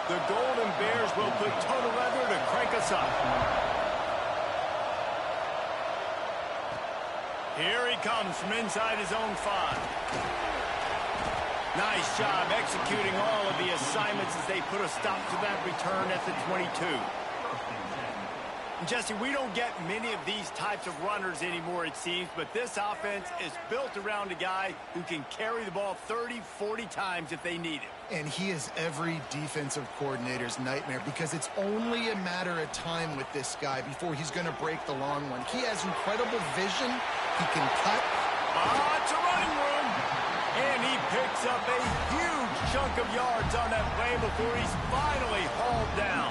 The Golden Bears will put total leather to crank us up. Here he comes from inside his own 5. Nice job executing all of the assignments as they put a stop to that return at the 22. Jesse, we don't get many of these types of runners anymore, it seems, but this offense is built around a guy who can carry the ball 30, 40 times if they need it. And he is every defensive coordinator's nightmare because it's only a matter of time with this guy before he's going to break the long one. He has incredible vision. He can cut. It's a running room. And he picks up a huge chunk of yards on that play before he's finally hauled down.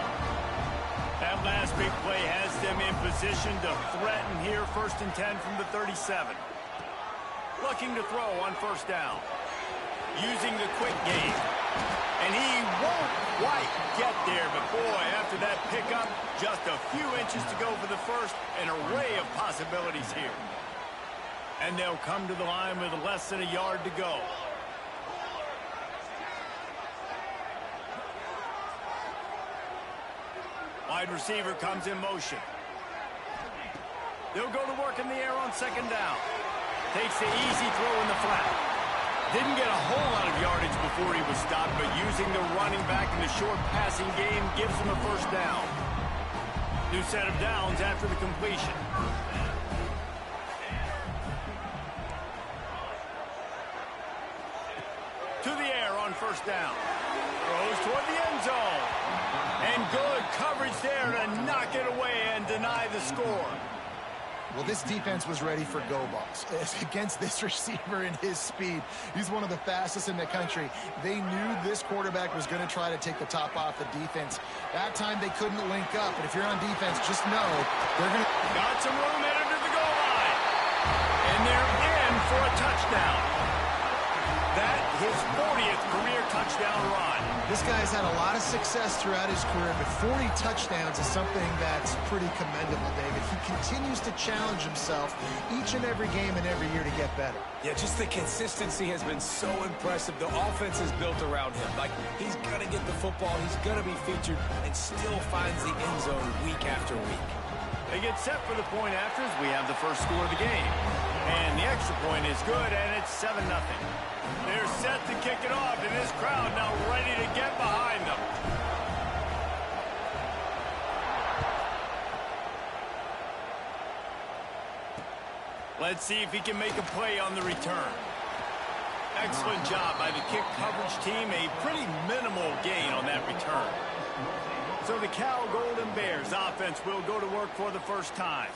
That last big play has them in position to threaten here, 1st and 10 from the 37. Looking to throw on 1st down. Using the quick game. And he won't quite get there, but boy, after that pickup, just a few inches to go for the 1st. An array of possibilities here. And they'll come to the line with less than a yard to go. Wide receiver comes in motion. They'll go to work in the air on 2nd down. Takes the easy throw in the flat. Didn't get a whole lot of yardage before he was stopped, but using the running back in the short passing game gives him a 1st down. New set of downs after the completion. To the air on 1st down. Throws toward the end zone. And good coverage there to knock it away and deny the score. Well, this defense was ready for go balls. Against this receiver and his speed, he's one of the fastest in the country. They knew this quarterback was going to try to take the top off the defense. That time they couldn't link up, but if you're on defense, just know they're going to... Got some room headed to the goal line. And they're in for a touchdown. That his 40th career touchdown run. This guy's had a lot of success throughout his career, but 40 touchdowns is something that's pretty commendable, David. He continues to challenge himself each and every game and every year to get better. Yeah, just the consistency has been so impressive. The offense is built around him. Like, he's going to get the football, he's going to be featured, and still finds the end zone week after week. They get set for the point after as we have the first score of the game. And the extra point is good, and it's 7-0. They're set to kick it off, and this crowd now ready to get behind them. Let's see if he can make a play on the return. Excellent job by the kick coverage team. A pretty minimal gain on that return. So the Cal Golden Bears offense will go to work for the 1st time.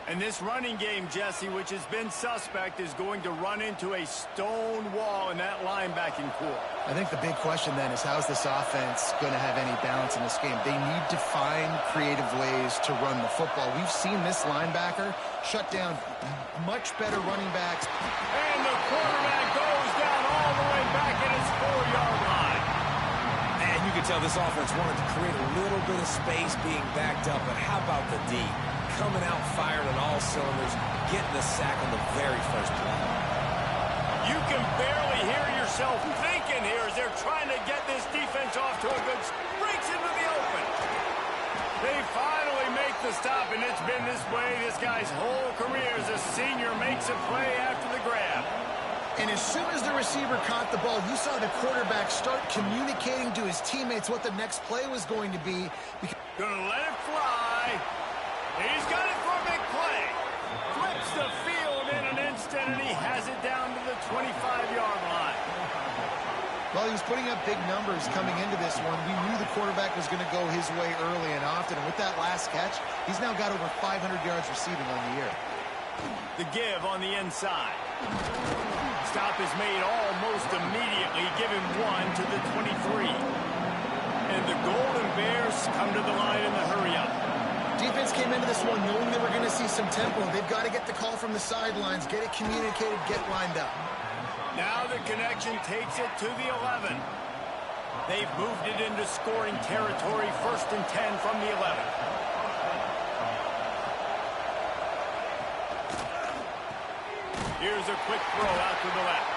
And this running game, Jesse, which has been suspect, is going to run into a stone wall in that linebacking core. I think the big question then is, how's this offense going to have any balance in this game? They need to find creative ways to run the football. We've seen this linebacker shut down much better running backs. And the quarterback goes down all the way back at his 4-yard line. And you can tell this offense wanted to create a little bit of space being backed up, but how about the D? Coming out firing on all cylinders, getting the sack on the very first play. You can barely hear yourself thinking here as they're trying to get this defense off to a good breaks into the open. They finally make the stop, and it's been this way this guy's whole career as a senior makes a play after the grab. And as soon as the receiver caught the ball, you saw the quarterback start communicating to his teammates what the next play was going to be. Gonna let it fly. He's got it for a big play. Flips the field in an instant, and he has it down to the 25-yard line. Well, he was putting up big numbers coming into this one. We knew the quarterback was going to go his way early and often. And with that last catch, he's now got over 500 yards receiving on the year. The give on the inside. Stop is made almost immediately, giving 1 to the 23. And the Golden Bears come to the line in the hurry-up. Defense came into this one knowing they were going to see some tempo. They've got to get the call from the sidelines, get it communicated, get lined up. Now the connection takes it to the 11. They've moved it into scoring territory, 1st and 10 from the 11. Here's a quick throw out to the left.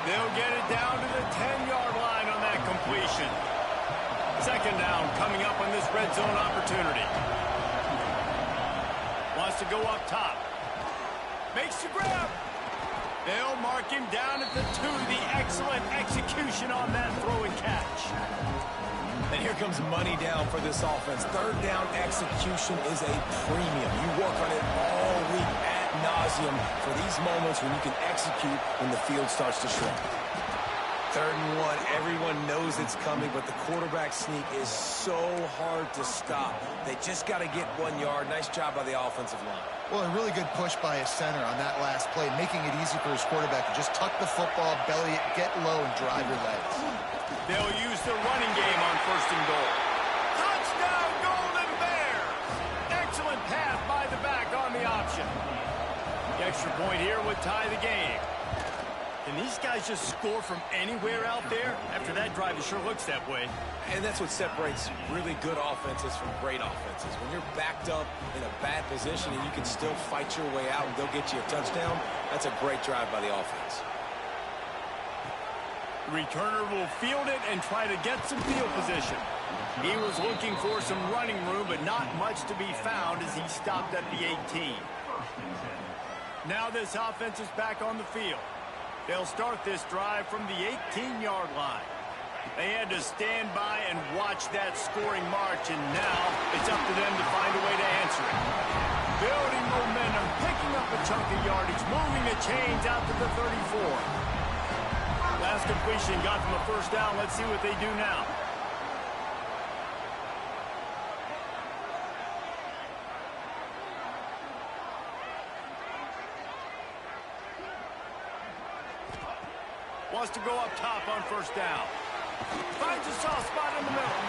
They'll get it down to the 10-yard line on that completion. Second down coming up on this red zone opportunity. Wants to go up top. Makes the grab. They'll mark him down at the 2. The excellent execution on that throw and catch. And here comes money down for this offense. Third down execution is a premium. You work on it all week ad nauseum for these moments when you can execute when the field starts to shrink. 3rd and 1, everyone knows it's coming, but the quarterback sneak is so hard to stop. They just got to get 1 yard. Nice job by the offensive line. Well, a really good push by his center on that last play, making it easy for his quarterback to just tuck the football, belly it, get low, and drive your legs. They'll use the running game on 1st and goal. Touchdown, Golden Bears! Excellent pass by the back on the option. The extra point here would tie the game. Can these guys just score from anywhere out there? After that drive, it sure looks that way. And that's what separates really good offenses from great offenses. When you're backed up in a bad position and you can still fight your way out and go get you a touchdown, that's a great drive by the offense. The returner will field it and try to get some field position. He was looking for some running room, but not much to be found as he stopped at the 18. Now this offense is back on the field. They'll start this drive from the 18-yard line. They had to stand by and watch that scoring march, and now it's up to them to find a way to answer it. Building momentum, picking up a chunk of yardage, moving the chains out to the 34. Last completion got them a 1st down. Let's see what they do now. Wants to go up top on 1st down. Finds a soft spot in the middle.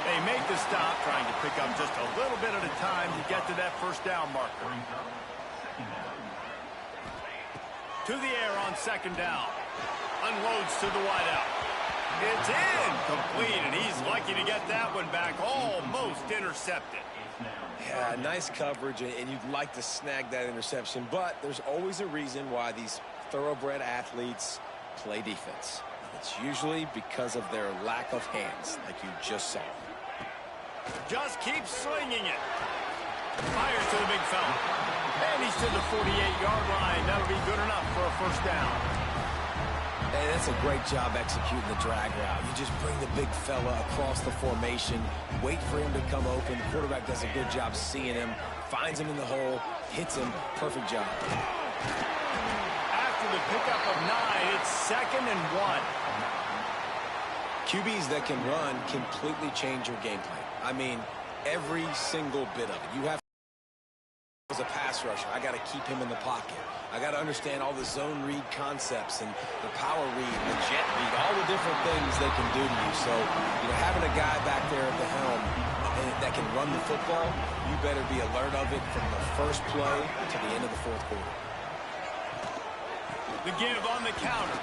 They make the stop, trying to pick up just a little bit at a time to get to that 1st down marker. To the air on 2nd down. Unloads to the wideout. It's incomplete, and he's lucky to get that one back. Almost intercepted. Yeah, nice coverage, and you'd like to snag that interception, but there's always a reason why these thoroughbred athletes play defense. It's usually because of their lack of hands, like you just saw. Just keeps slinging it. Fires to the big fella. And he's to the 48-yard line. That'll be good enough for a 1st down. Hey, that's a great job executing the drag route. You just bring the big fella across the formation, wait for him to come open. The quarterback does a good job seeing him, finds him in the hole, hits him. Perfect job. After the pickup of 9, it's 2nd and 1. QBs that can run completely change your game plan. I mean, every single bit of it. You have as a pass rusher, I got to keep him in the pocket. I got to understand all the zone read concepts and the power read, the jet read, all the different things they can do to you. So, you know, having a guy back there at the helm that can run the football, you better be alert of it from the 1st play to the end of the 4th quarter. The give on the counter.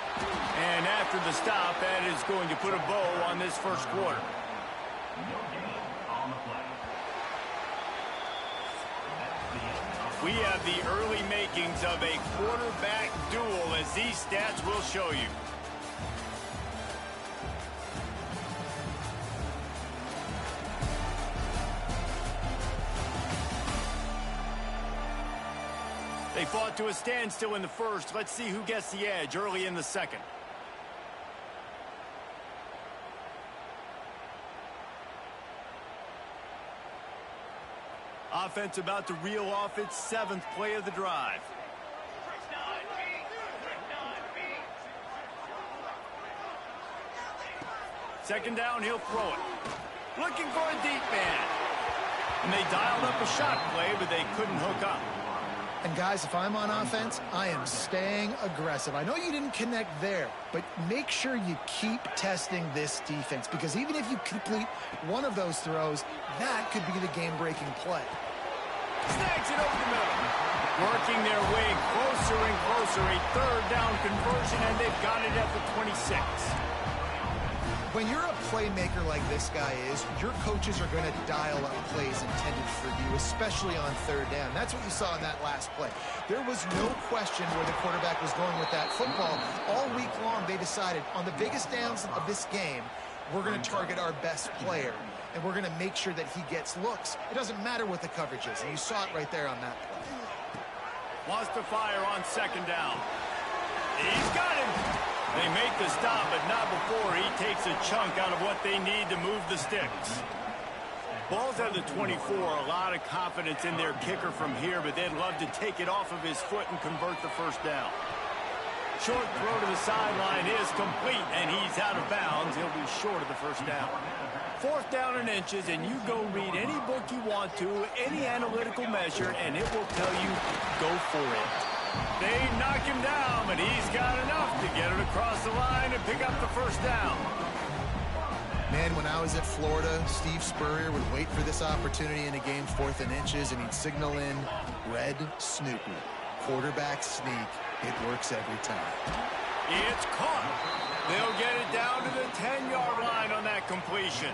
And after the stop, that is going to put a bow on this 1st quarter. We have the early makings of a quarterback duel, as these stats will show you. They fought to a standstill in the 1st. Let's see who gets the edge early in the 2nd. Offense about to reel off its 7th play of the drive. Second down, he'll throw it. Looking for a deep man. And they dialed up a shot play, but they couldn't hook up. And guys, if I'm on offense, I am staying aggressive. I know you didn't connect there, but make sure you keep testing this defense, because even if you complete one of those throws, that could be the game-breaking play. Snags it over the middle. Working their way closer and closer. A 3rd down conversion, and they've got it at the 26. When you're a playmaker like this guy is, your coaches are going to dial up plays intended for you, especially on 3rd down. That's what you saw in that last play. There was no question where the quarterback was going with that football. All week long, they decided on the biggest downs of this game, we're going to target our best player, and we're going to make sure that he gets looks. It doesn't matter what the coverage is, and you saw it right there on that play. Wants to fire on second down. He's got him. They make the stop, but not before he takes a chunk out of what they need to move the sticks. Ball's at the 24. A lot of confidence in their kicker from here, but they'd love to take it off of his foot and convert the first down. Short throw to the sideline is complete, and he's out of bounds. He'll be short of the first down. Fourth down and inches, and you go read any book you want to, any analytical measure, and it will tell you, go for it. They knock him down, but he's got enough to get it across the line and pick up the first down. Man, when I was at Florida, Steve Spurrier would wait for this opportunity in a game, 4th and inches, and he'd signal in red Snoopy. Quarterback sneak. It works every time. It's caught. They'll get it down to the 10-yard line on that completion.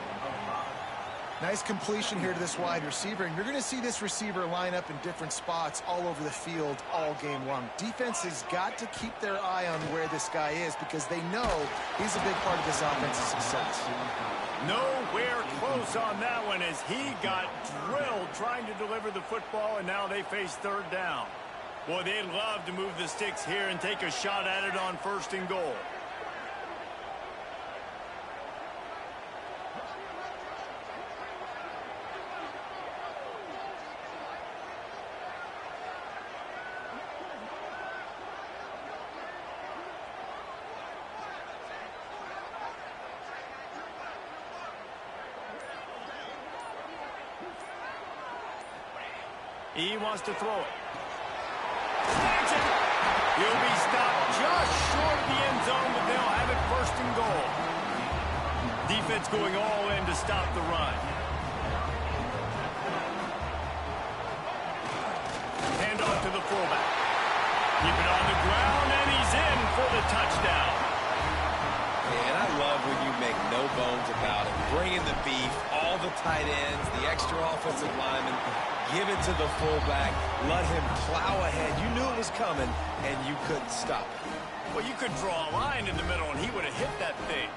Nice completion here to this wide receiver, and you're going to see this receiver line up in different spots all over the field all game long. Defense has got to keep their eye on where this guy is because they know he's a big part of this offense's success. Nowhere close on that one as he got drilled trying to deliver the football, and now they face third down. Boy, they'd love to move the sticks here and take a shot at it on 1st and goal. He wants to throw it. Snags it. He'll be stopped just short of the end zone, but they'll have it 1st and goal. Defense going all in to stop the run. Hand off to the fullback. Keep it on the ground, and he's in for the touchdown. And I love when you make no bones about it. Bring in the beef, all the tight ends, the extra offensive linemen. Give it to the fullback. Let him plow ahead. You knew it was coming, and you couldn't stop it. Well, you could draw a line in the middle, and he would have hit that thing.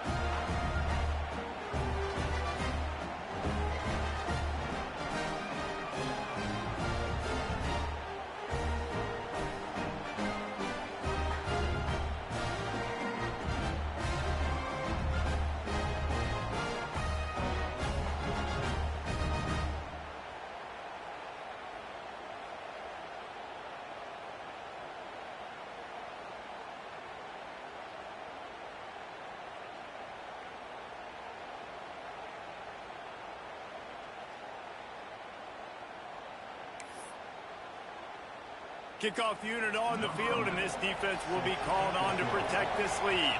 Kickoff unit on the field, and this defense will be called on to protect this lead.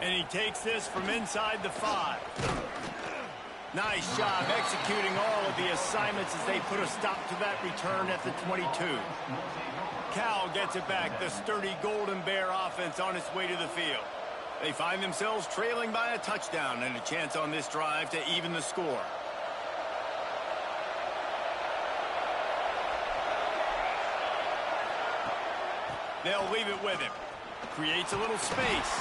And he takes this from inside the 5. Nice job executing all of the assignments as they put a stop to that return at the 22. Cal gets it back, the sturdy Golden Bear offense on its way to the field. They find themselves trailing by a touchdown and a chance on this drive to even the score. They'll leave it with him. Creates a little space.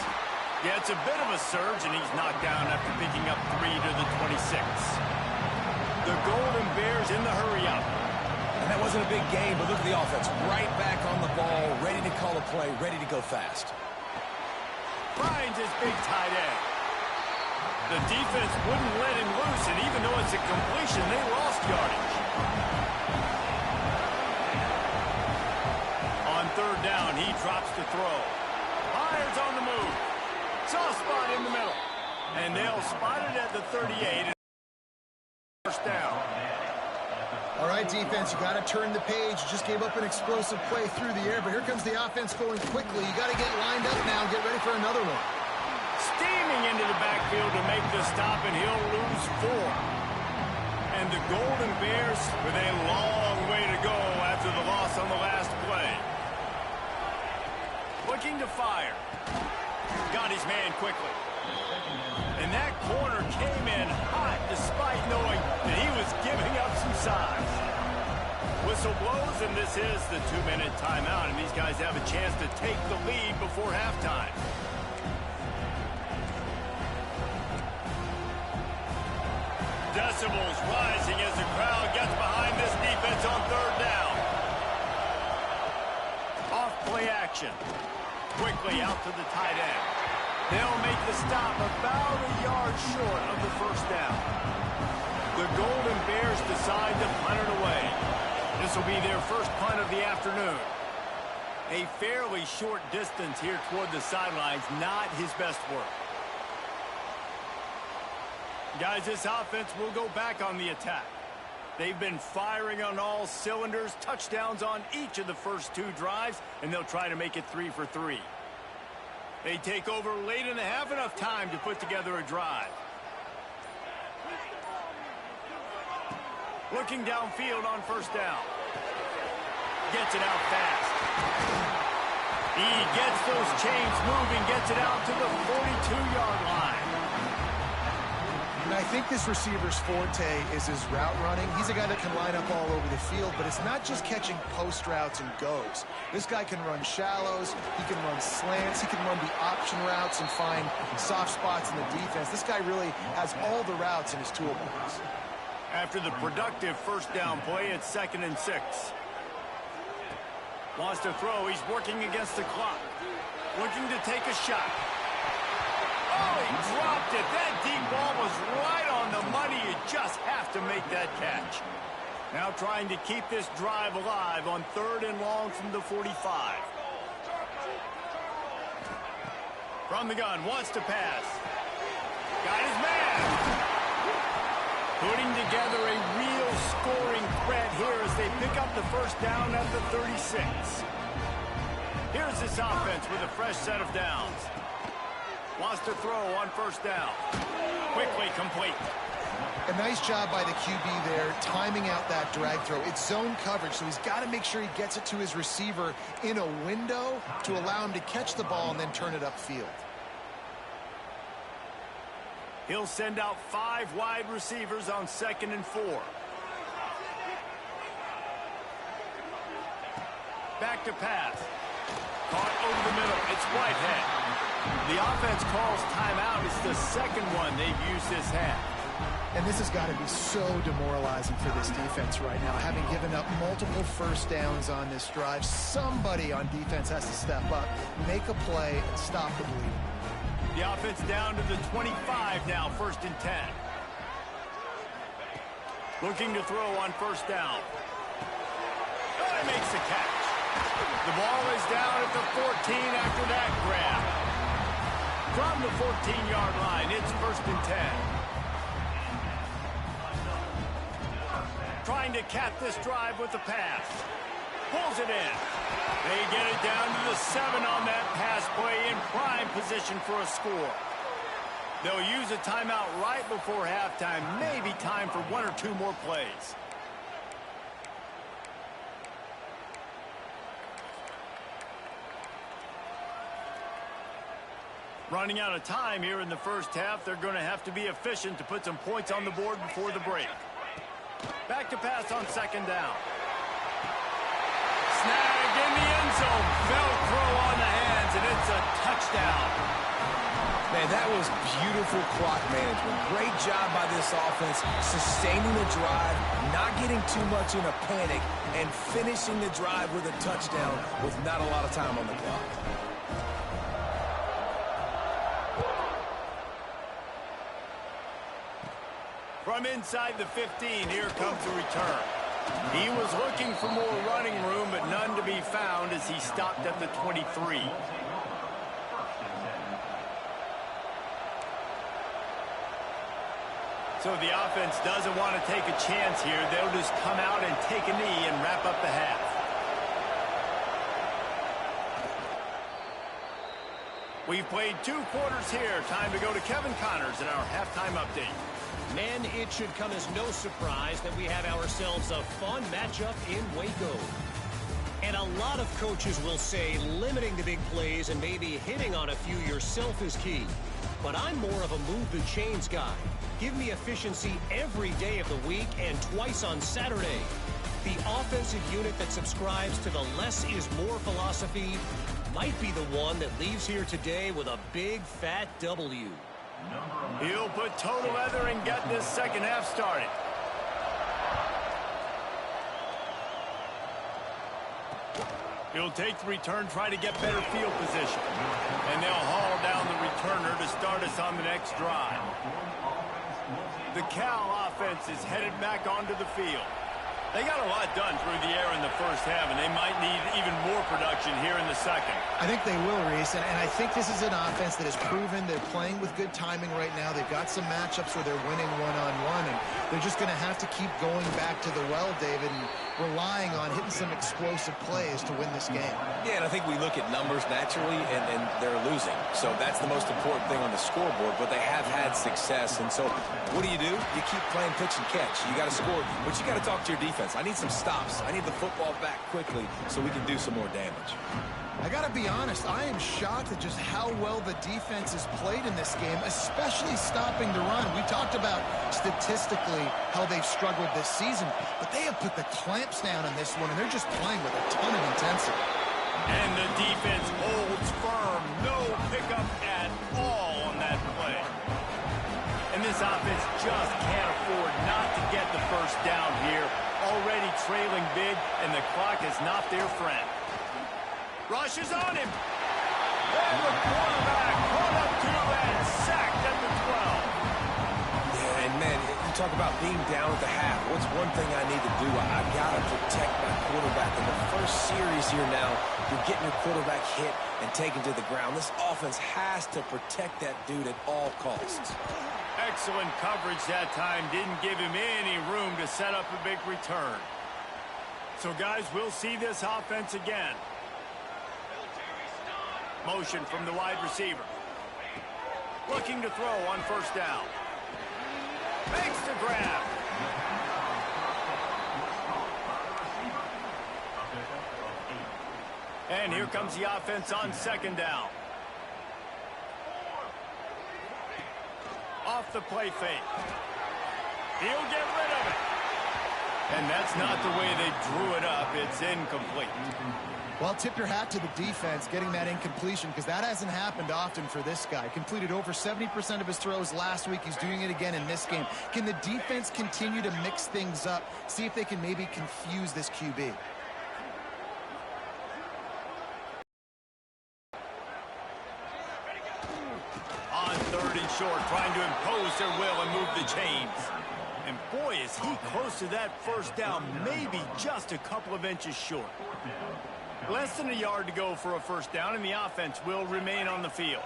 Gets a bit of a surge, and he's knocked down after picking up 3 to the 26. The Golden Bears in the hurry-up. And that wasn't a big game, but look at the offense. Right back on the ball, ready to call a play, ready to go fast. Finds his big tight end. The defense wouldn't let him loose, and even though it's a completion, they lost yardage. On 3rd down, he drops to throw. Fires on the move. Soft spot in the middle. And they'll spot it at the 38. First down. All right, defense, you got to turn the page. You just gave up an explosive play through the air, but here comes the offense going quickly. You got to get lined up now and get ready for another one. Steaming into the backfield to make the stop, and he'll lose 4. And the Golden Bears with a long way to go after the loss on the last play. Looking to fire. Got his man quickly. And that corner came in hot despite knowing that he was giving up some size. Whistle blows, and this is the 2-minute timeout, and these guys have a chance to take the lead before halftime. Decibels rising as the crowd gets behind this defense on third down. Off play action. Quickly out to the tight end. They'll make the stop about a yard short of the first down. The Golden Bears decide to punt it away. This will be their first punt of the afternoon. A fairly short distance here toward the sidelines, not his best work. Guys, this offense will go back on the attack. They've been firing on all cylinders, touchdowns on each of the first 2 drives, and they'll try to make it 3 for 3. They take over late in the half, enough time to put together a drive. Looking downfield on first down. Gets it out fast. He gets those chains moving, gets it out to the 42-yard line. And I think this receiver's forte is his route running. He's a guy that can line up all over the field, but it's not just catching post routes and goes. This guy can run shallows, he can run slants, he can run the option routes and find soft spots in the defense. This guy really has all the routes in his toolbox. After the productive first down play, it's 2nd and 6. Wants to throw, he's working against the clock. Looking to take a shot. Oh, he dropped it. That deep ball was right on the money. You just have to make that catch. Now trying to keep this drive alive on 3rd and long from the 45. From the gun, wants to pass. Got his man. Putting together a real scoring threat here as they pick up the first down at the 36. Here's this offense with a fresh set of downs. Wants to throw on first down. Quickly complete. A nice job by the QB there, timing out that drag throw. It's zone coverage, so he's got to make sure he gets it to his receiver in a window to allow him to catch the ball and then turn it upfield. He'll send out 5 wide receivers on 2nd and 4. Back to pass. Caught over the middle. It's Whitehead. The offense calls timeout. It's the second one they've used this half. And this has got to be so demoralizing for this defense right now. Having given up multiple first downs on this drive, somebody on defense has to step up, make a play, and stop the bleeding. The offense down to the 25 now, 1st and 10. Looking to throw on first down. Oh, he makes the catch. The ball is down at the 14 after that grab. From the 14-yard line, it's 1st and 10. Trying to cap this drive with the pass. Pulls it in. They get it down to the 7 on that pass play, in prime position for a score. They'll use a timeout right before halftime. Maybe time for 1 or 2 more plays. Running out of time here in the first half. They're going to have to be efficient to put some points on the board before the break. Back to pass on 2nd down. Snagged in the end zone. Velcro on the hands, and it's a touchdown. Man, that was beautiful clock management. Great job by this offense, sustaining the drive, not getting too much in a panic, and finishing the drive with a touchdown with not a lot of time on the clock. From inside the 15, here comes the return. He was looking for more running room, but none to be found as he stopped at the 23. So the offense doesn't want to take a chance here. They'll just come out and take a knee and wrap up the half. We've played 2 quarters here. Time to go to Kevin Connors in our halftime update. Men, it should come as no surprise that we have ourselves a fun matchup in Waco. And a lot of coaches will say limiting the big plays and maybe hitting on a few yourself is key. but I'm more of a move the chains guy. Give me efficiency every day of the week and twice on Saturday. The offensive unit that subscribes to the less is more philosophy might be the one that leaves here today with a big fat W. He'll put total leather and get this second half started. He'll take the return, try to get better field position. And they'll haul down the returner to start us on the next drive. The Cal offense is headed back onto the field. They got a lot done through the air in the first half, and they might need even more production here in the second. I think they will, Reese, and I think this is an offense that has proven they're playing with good timing right now. They've got some matchups where they're winning one-on-one, and they're just going to have to keep going back to the well, David, and relying on hitting some explosive plays to win this game. Yeah, and I think we look at numbers naturally, and they're losing. So that's the most important thing on the scoreboard, but they have had success. And so what do? You keep playing pitch and catch. You got to score, but you got to talk to your defense. I need some stops. I need the football back quickly so we can do some more damage. I got to be honest, I am shocked at just how well the defense has played in this game, especially stopping the run. We talked about statistically how they've struggled this season, but they have put the clamps down in this one, and they're just playing with a ton of intensity. And the defense holds firm. No pickup at all on that play. And this offense just can't afford not to get the first down here. Already trailing big, and the clock is not their friend. Rush is on him. And the quarterback caught up to and sacked at the 12. Yeah, and man, you talk about being down at the half. What's one thing I need to do? I got to protect my quarterback. In the first series here now, you're getting your quarterback hit and taken to the ground. This offense has to protect that dude at all costs. Excellent coverage that time. Didn't give him any room to set up a big return. So, guys, we'll see this offense again. Motion from the wide receiver. Looking to throw on first down. Makes the grab. And here comes the offense on second down. Off the play fake. He'll get rid of it. And that's not the way they drew it up. It's incomplete. Well, tip your hat to the defense getting that incompletion, because that hasn't happened often for this guy. Completed over 70% of his throws last week. He's doing it again in this game. Can the defense continue to mix things up? See if they can maybe confuse this QB. On third and short, trying to impose their will and move the chains. And boy, is he close to that first down, maybe just a couple of inches short. Less than a yard to go for a first down, and the offense will remain on the field.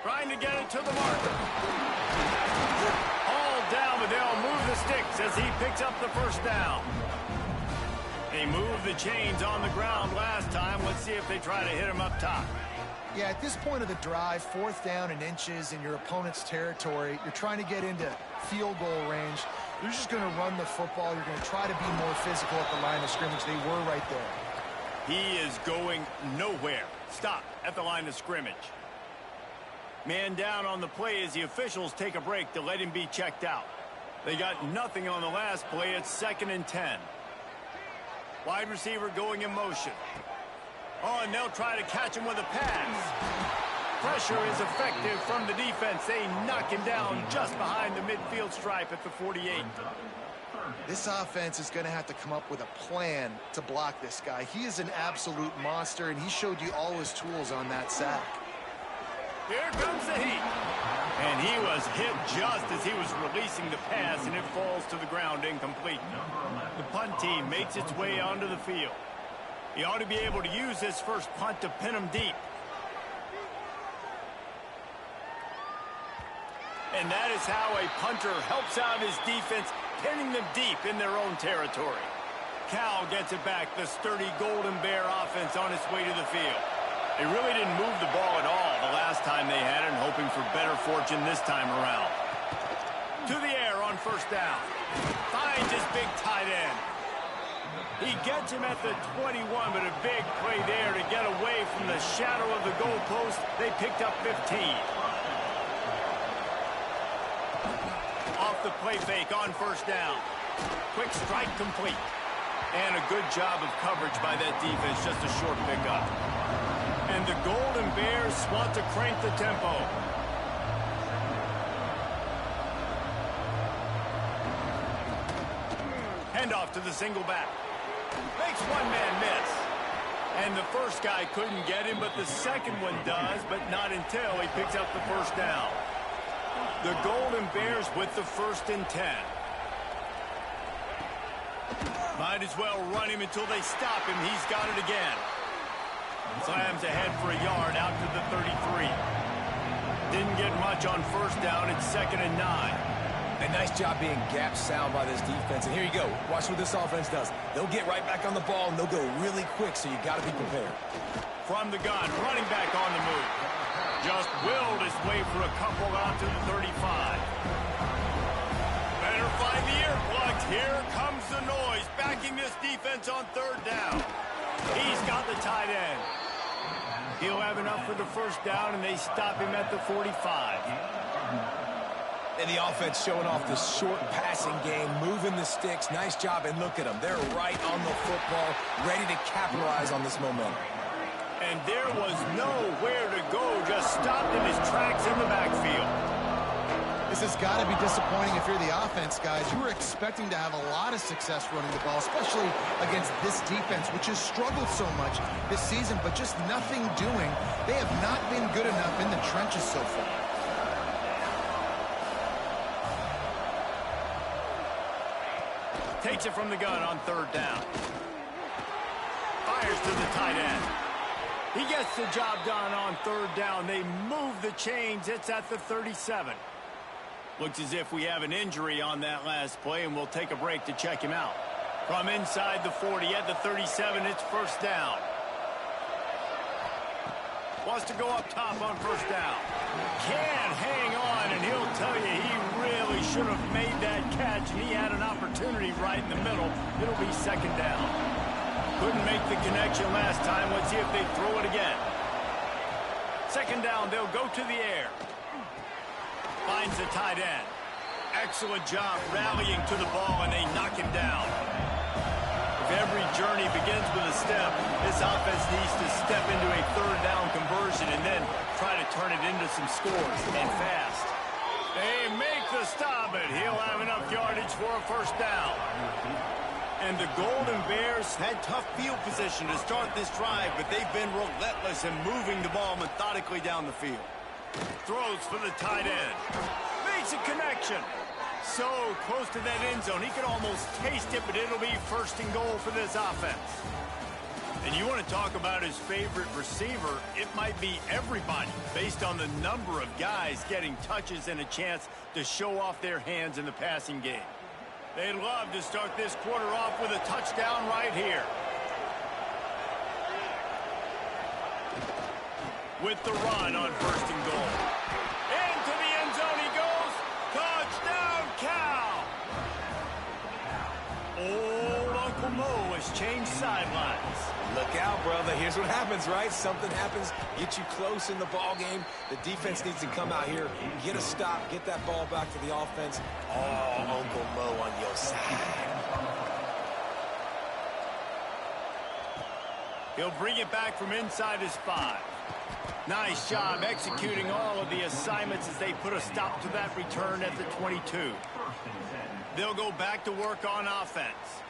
Trying to get it to the marker. All down, but they'll move the sticks as he picks up the first down. They moved the chains on the ground last time. Let's see if they try to hit him up top. Yeah, at this point of the drive, fourth down and inches in your opponent's territory, you're trying to get into field goal range. You're just going to run the football. You're going to try to be more physical at the line of scrimmage. They were right there. He is going nowhere. Stop at the line of scrimmage. Man down on the play as the officials take a break to let him be checked out. They got nothing on the last play. It's 2nd and 10. Wide receiver going in motion. Oh, and they'll try to catch him with a pass. Pressure is effective from the defense. They knock him down just behind the midfield stripe at the 48. This offense is going to have to come up with a plan to block this guy. He is an absolute monster, and he showed you all his tools on that sack. Here comes the heat. And he was hit just as he was releasing the pass, and it falls to the ground incomplete. The punt team makes its way onto the field. He ought to be able to use this first punt to pin him deep. And that is how a punter helps out his defense, pinning them deep in their own territory. Cal gets it back, the sturdy Golden Bear offense on its way to the field. They really didn't move the ball at all the last time they had it, and hoping for better fortune this time around. To the air on on first down. Finds his big tight end. He gets him at the 21, but a big play there to get away from the shadow of the goalpost. They picked up 15. Off the play fake on first down. Quick strike complete. And a good job of coverage by that defense, just a short pickup. And the Golden Bears want to crank the tempo. Handoff to the single back. Makes one man miss. And the first guy couldn't get him, but the second one does, but not until he picks up the first down. The Golden Bears with the 1st and 10. Might as well run him until they stop him. He's got it again. Slams ahead for a yard out to the 33. Didn't get much on first down. It's 2nd and 9. A nice job being gap sound by this defense. And here you go. Watch what this offense does. They'll get right back on the ball, and they'll go really quick, so you got to be prepared. From the gun, running back on the move. Just willed his way for a couple out to the 35. Better find the earplugs. Here comes the noise, backing this defense on 3rd down. He's got the tight end. He'll have enough for the first down, and they stop him at the 45. And the offense showing off the short passing game, moving the sticks. Nice job, and look at them. They're right on the football, ready to capitalize on this momentum. And there was nowhere to go, just stopped in his tracks in the backfield. This has got to be disappointing if you're the offense, guys. You were expecting to have a lot of success running the ball, especially against this defense, which has struggled so much this season, but just nothing doing. They have not been good enough in the trenches so far. Takes it from the gun on 3rd down. Fires to the tight end. He gets the job done on 3rd down. They move the chains. It's at the 37. Looks as if we have an injury on that last play, and we'll take a break to check him out. From inside the 40 at the 37, it's 1st down. Wants to go up top on 1st down. Can't hang on, and he'll tell you he really should have made that catch, and he had an opportunity right in the middle. It'll be 2nd down. Couldn't make the connection last time. Let's see if they throw it again. 2nd down, they'll go to the air. Finds the tight end. Excellent job rallying to the ball, and they knock him down. If every journey begins with a step, this offense needs to step into a 3rd down conversion and then try to turn it into some scores, and fast. They make the stop, but he'll have enough yardage for a 1st down. And the Golden Bears had tough field position to start this drive, but they've been relentless in moving the ball methodically down the field. Throws for the tight end. Makes a connection. So close to that end zone, he could almost taste it, but it'll be 1st and goal for this offense. And you want to talk about his favorite receiver, it might be everybody, based on the number of guys getting touches and a chance to show off their hands in the passing game. They'd love to start this quarter off with a touchdown right here. With the run on 1st and goal. Into the end zone he goes. Touchdown, Cal! Old Uncle Mo has changed sidelines. Look out, brother. Here's what happens, right? Something happens, get you close in the ball game. The defense needs to come out here, get a stop, get that ball back to the offense. Oh, Uncle Mo on your side. He'll bring it back from inside his 5. Nice job executing all of the assignments as they put a stop to that return at the 22. They'll go back to work on offense.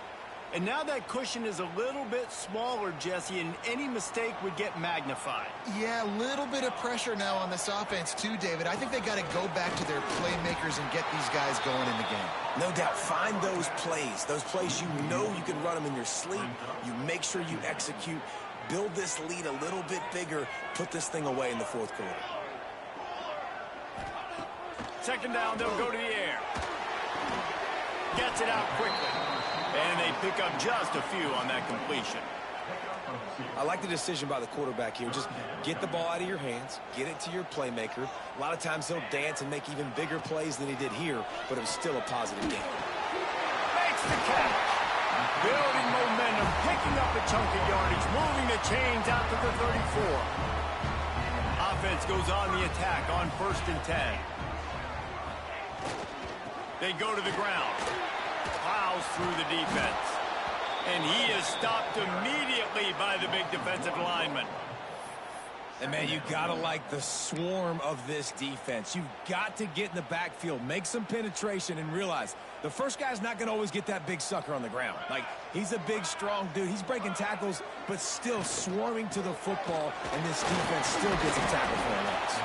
And now that cushion is a little bit smaller, Jesse, and any mistake would get magnified. Yeah, a little bit of pressure now on this offense too, David. I think they got to go back to their playmakers and get these guys going in the game. No doubt. Find those plays you know you can run them in your sleep. You make sure you execute. Build this lead a little bit bigger. Put this thing away in the 4th quarter. 2nd down, they'll go to the air. Gets it out quickly. And they pick up just a few on that completion. I like the decision by the quarterback here. Just get the ball out of your hands, get it to your playmaker. A lot of times he'll dance and make even bigger plays than he did here, but it was still a positive game. Makes the catch. Building momentum, picking up a chunk of yardage, moving the chains out to the 34. Offense goes on the attack on 1st and 10. They go to the ground. Plows through the defense. And he is stopped immediately by the big defensive lineman. And, man, you got to like the swarm of this defense. You've got to get in the backfield, make some penetration, and realize the first guy's not going to always get that big sucker on the ground. Like, he's a big, strong dude. He's breaking tackles, but still swarming to the football, and this defense still gets a tackle for a loss.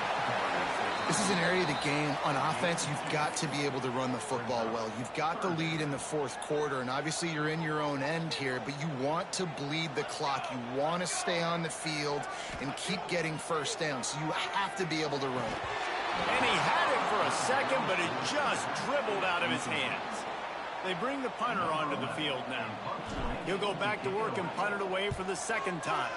This is an area of the game on offense you've got to be able to run the football well. You've got the lead in the 4th quarter, and obviously you're in your own end here, but you want to bleed the clock. You want to stay on the field and keep getting first down, so you have to be able to run. And he had it for a second, but it just dribbled out of his hands. They bring the punter onto the field now. He'll go back to work and punt it away for the 2nd time.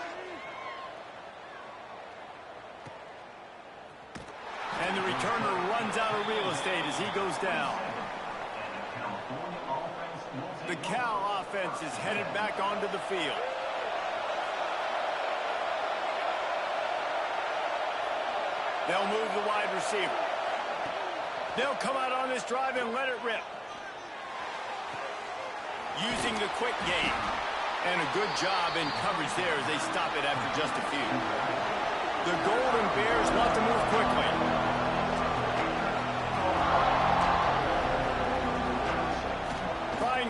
And the returner runs out of real estate as he goes down. The Cal offense is headed back onto the field. They'll move the wide receiver. They'll come out on this drive and let it rip. Using the quick game. And a good job in coverage there as they stop it after just a few. The Golden Bears want to move quickly.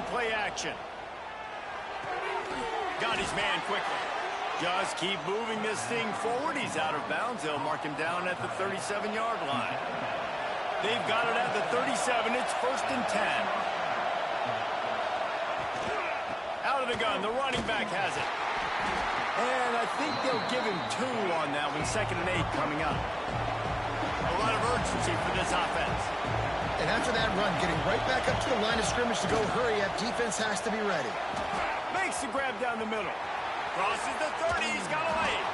Play action. Got his man quickly. Just keep moving this thing forward. He's out of bounds. They'll mark him down at the 37-yard line. They've got it at the 37. It's 1st and 10. Out of the gun. The running back has it. And I think they'll give him 2 on that one. 2nd and 8 coming up. A lot of urgency for this offense. And after that run, getting right back up to the line of scrimmage to go hurry up, defense has to be ready. Makes the grab down the middle. Crosses the 30, he's got a lane.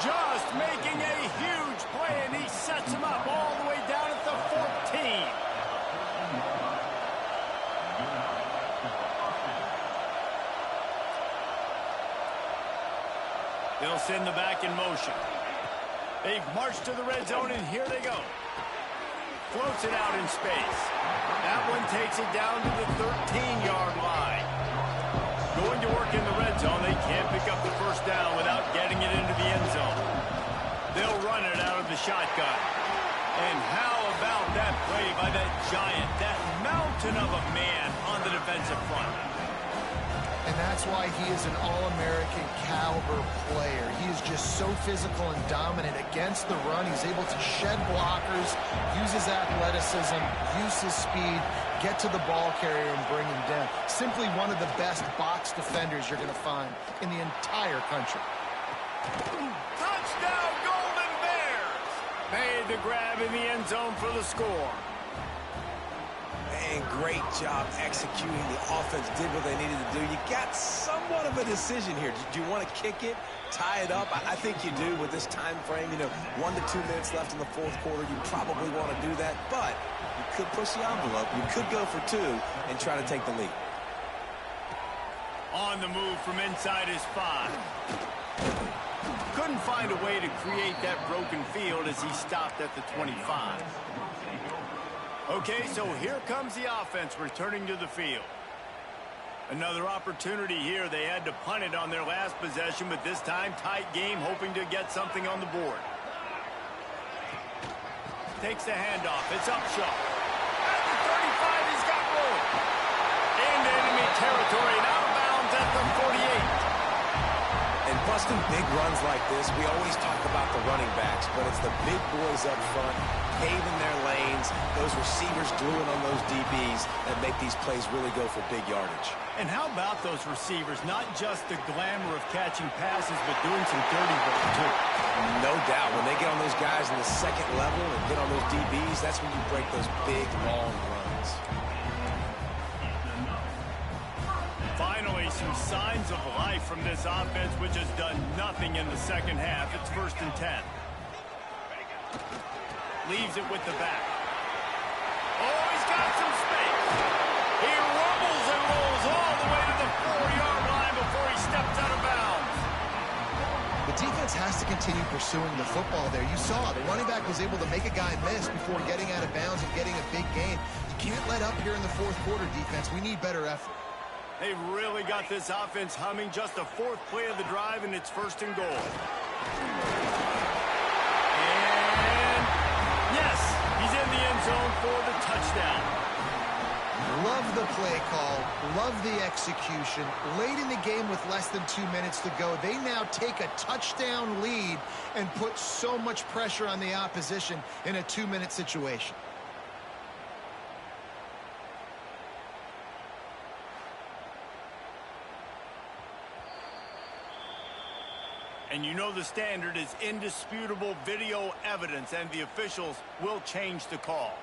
Just making a huge play, and he sets him up all the way down at the 14. They'll send the back in motion. They've marched to the red zone, and here they go. Floats it out in space. That one takes it down to the 13-yard line. Going to work in the red zone. They can't pick up the 1st down without getting it into the end zone. They'll run it out of the shotgun. And how about that play by that giant, that mountain of a man on the defensive front? And that's why he is an all-American caliber player. He is just so physical and dominant against the run. He's able to shed blockers, use his athleticism, use his speed, get to the ball carrier and bring him down. Simply one of the best box defenders you're going to find in the entire country. Touchdown, Golden Bears! Made the grab in the end zone for the score. And great job executing. The offense did what they needed to do. You got somewhat of a decision here. Do you want to kick it, tie it up? I think you do with this time frame. You know, 1 to 2 minutes left in the 4th quarter. You probably want to do that, but you could push the envelope. You could go for 2 and try to take the lead. On the move from inside his 5. Couldn't find a way to create that broken field as he stopped at the 25. Okay, so here comes the offense returning to the field. Another opportunity here. They had to punt it on their last possession, but this time tight game, hoping to get something on the board. Takes the handoff. It's Upshaw. At the 35, he's got room. Into enemy territory and out of bounds at the 48. And busting big runs like this, we always talk about the running backs, but it's the big boys up front, paving their lanes, those receivers gluing on those DBs that make these plays really go for big yardage. And how about those receivers? Not just the glamour of catching passes, but doing some dirty work, too. No doubt. When they get on those guys in the 2nd level and get on those DBs, that's when you break those big, long runs. Finally some signs of life from this offense, which has done nothing in the second half. It's 1st and 10. Leaves it with the back. Oh, he's got some space. He rumbles and rolls all the way to the 4-yard line before he steps out of bounds. The defense has to continue pursuing the football there. You saw the running back was able to make a guy miss before getting out of bounds and getting a big gain. You can't let up here in the fourth quarter, defense. We need better effort. They've really got this offense humming. Just the 4th play of the drive, and it's 1st and goal. And yes, he's in the end zone for the touchdown. Love the play call. Love the execution. Late in the game with less than 2 minutes to go, they now take a touchdown lead and put so much pressure on the opposition in a 2-minute situation. And you know the standard is indisputable video evidence, and the officials will change the call.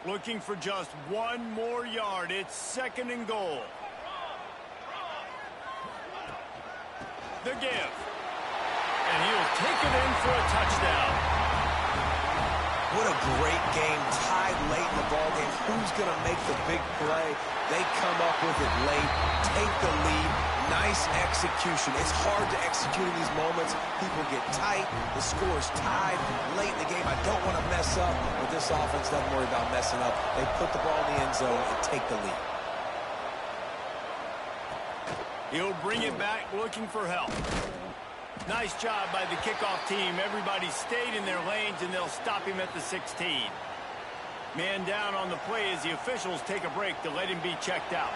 Looking for just 1 more yard. It's 2nd and goal. The give. And he'll take it in for a touchdown. What a great game, tied late in the ballgame. Who's going to make the big play? They come up with it late, take the lead. Nice execution. It's hard to execute in these moments. People get tight. The score's tied late in the game. I don't want to mess up, but this offense doesn't worry about messing up. They put the ball in the end zone and take the lead. He'll bring it back looking for help. Nice job by the kickoff team. Everybody stayed in their lanes, and they'll stop him at the 16. Man down on the play as the officials take a break to let him be checked out.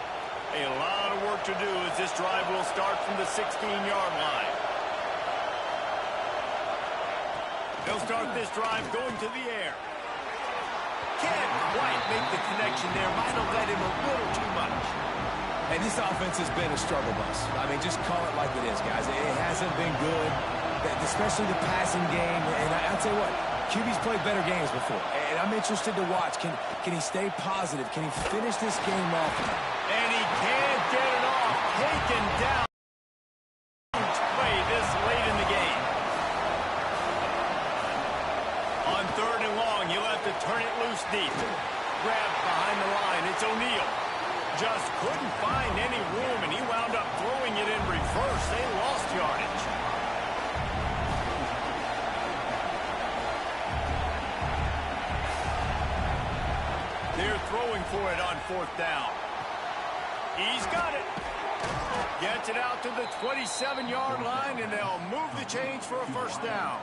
A lot of work to do as this drive will start from the 16-yard line. They'll start this drive going to the air. Can't quite make the connection there. Might have led him a little too much. And this offense has been a struggle bus. I mean, just call it like it is, guys. It hasn't been good, especially the passing game. And I'll tell you what, QB's played better games before. And I'm interested to watch. Can he stay positive? Can he finish this game off? And he can't get it off. Taken down. Huge play this late in the game. On 3rd and long, he'll have to turn it loose deep. Grabbed behind the line. It's O'Neal. Just couldn't find any room, and he wound up throwing it in reverse. They lost yardage. They're throwing for it on 4th down. He's got it. Gets it out to the 27-yard line, and they'll move the chains for a 1st down.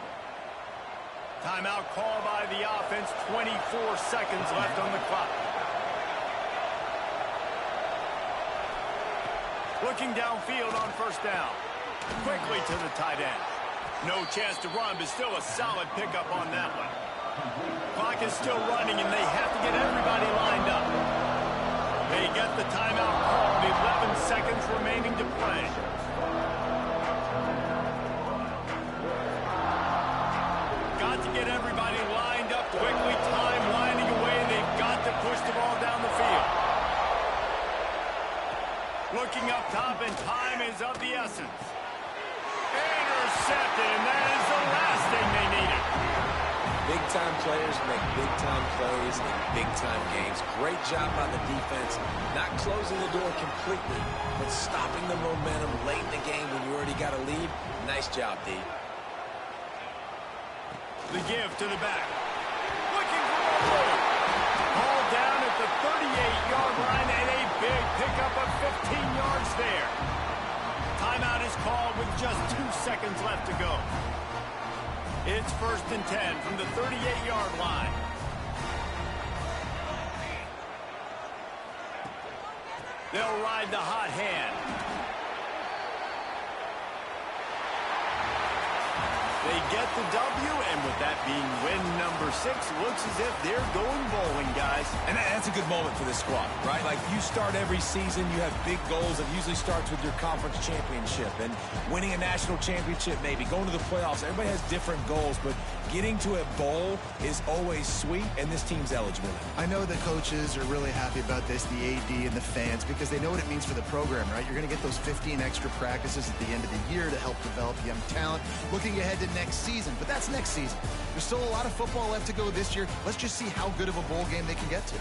Timeout call by the offense. 24 seconds left on the clock. Looking downfield on 1st down. Quickly to the tight end. No chance to run, but still a solid pickup on that one. Clock is still running, and they have to get everybody lined up. They get the timeout called. 11 seconds remaining to play. Got to get everybody lined up quickly. Time winding away. They've got to push the ball down the field. Looking up top, and time is of the essence. Intercepted, and that is the last thing they needed. Big-time players make big-time plays in big-time games. Great job by the defense, not closing the door completely, but stopping the momentum late in the game when you already got a lead. Nice job, D. The give to the back. Looking for more room. Ball down at the 38-yard line, and a big pickup of 15 yards there. Timeout is called with just 2 seconds left to go. It's 1st and 10 from the 38-yard line. They'll ride the hot hand. They get the W, and with that being win number 6, looks as if they're going bowling, guys. And that's a good moment for this squad, right? Like, you start every season, you have big goals. It usually starts with your conference championship and winning a national championship, maybe going to the playoffs. Everybody has different goals, but getting to a bowl is always sweet, and this team's eligible. I know the coaches are really happy about this, the AD and the fans, because they know what it means for the program, right? You're going to get those 15 extra practices at the end of the year to help develop young talent. Looking ahead to next season, but that's next season. There's still a lot of football left to go this year. Let's just see how good of a bowl game they can get to.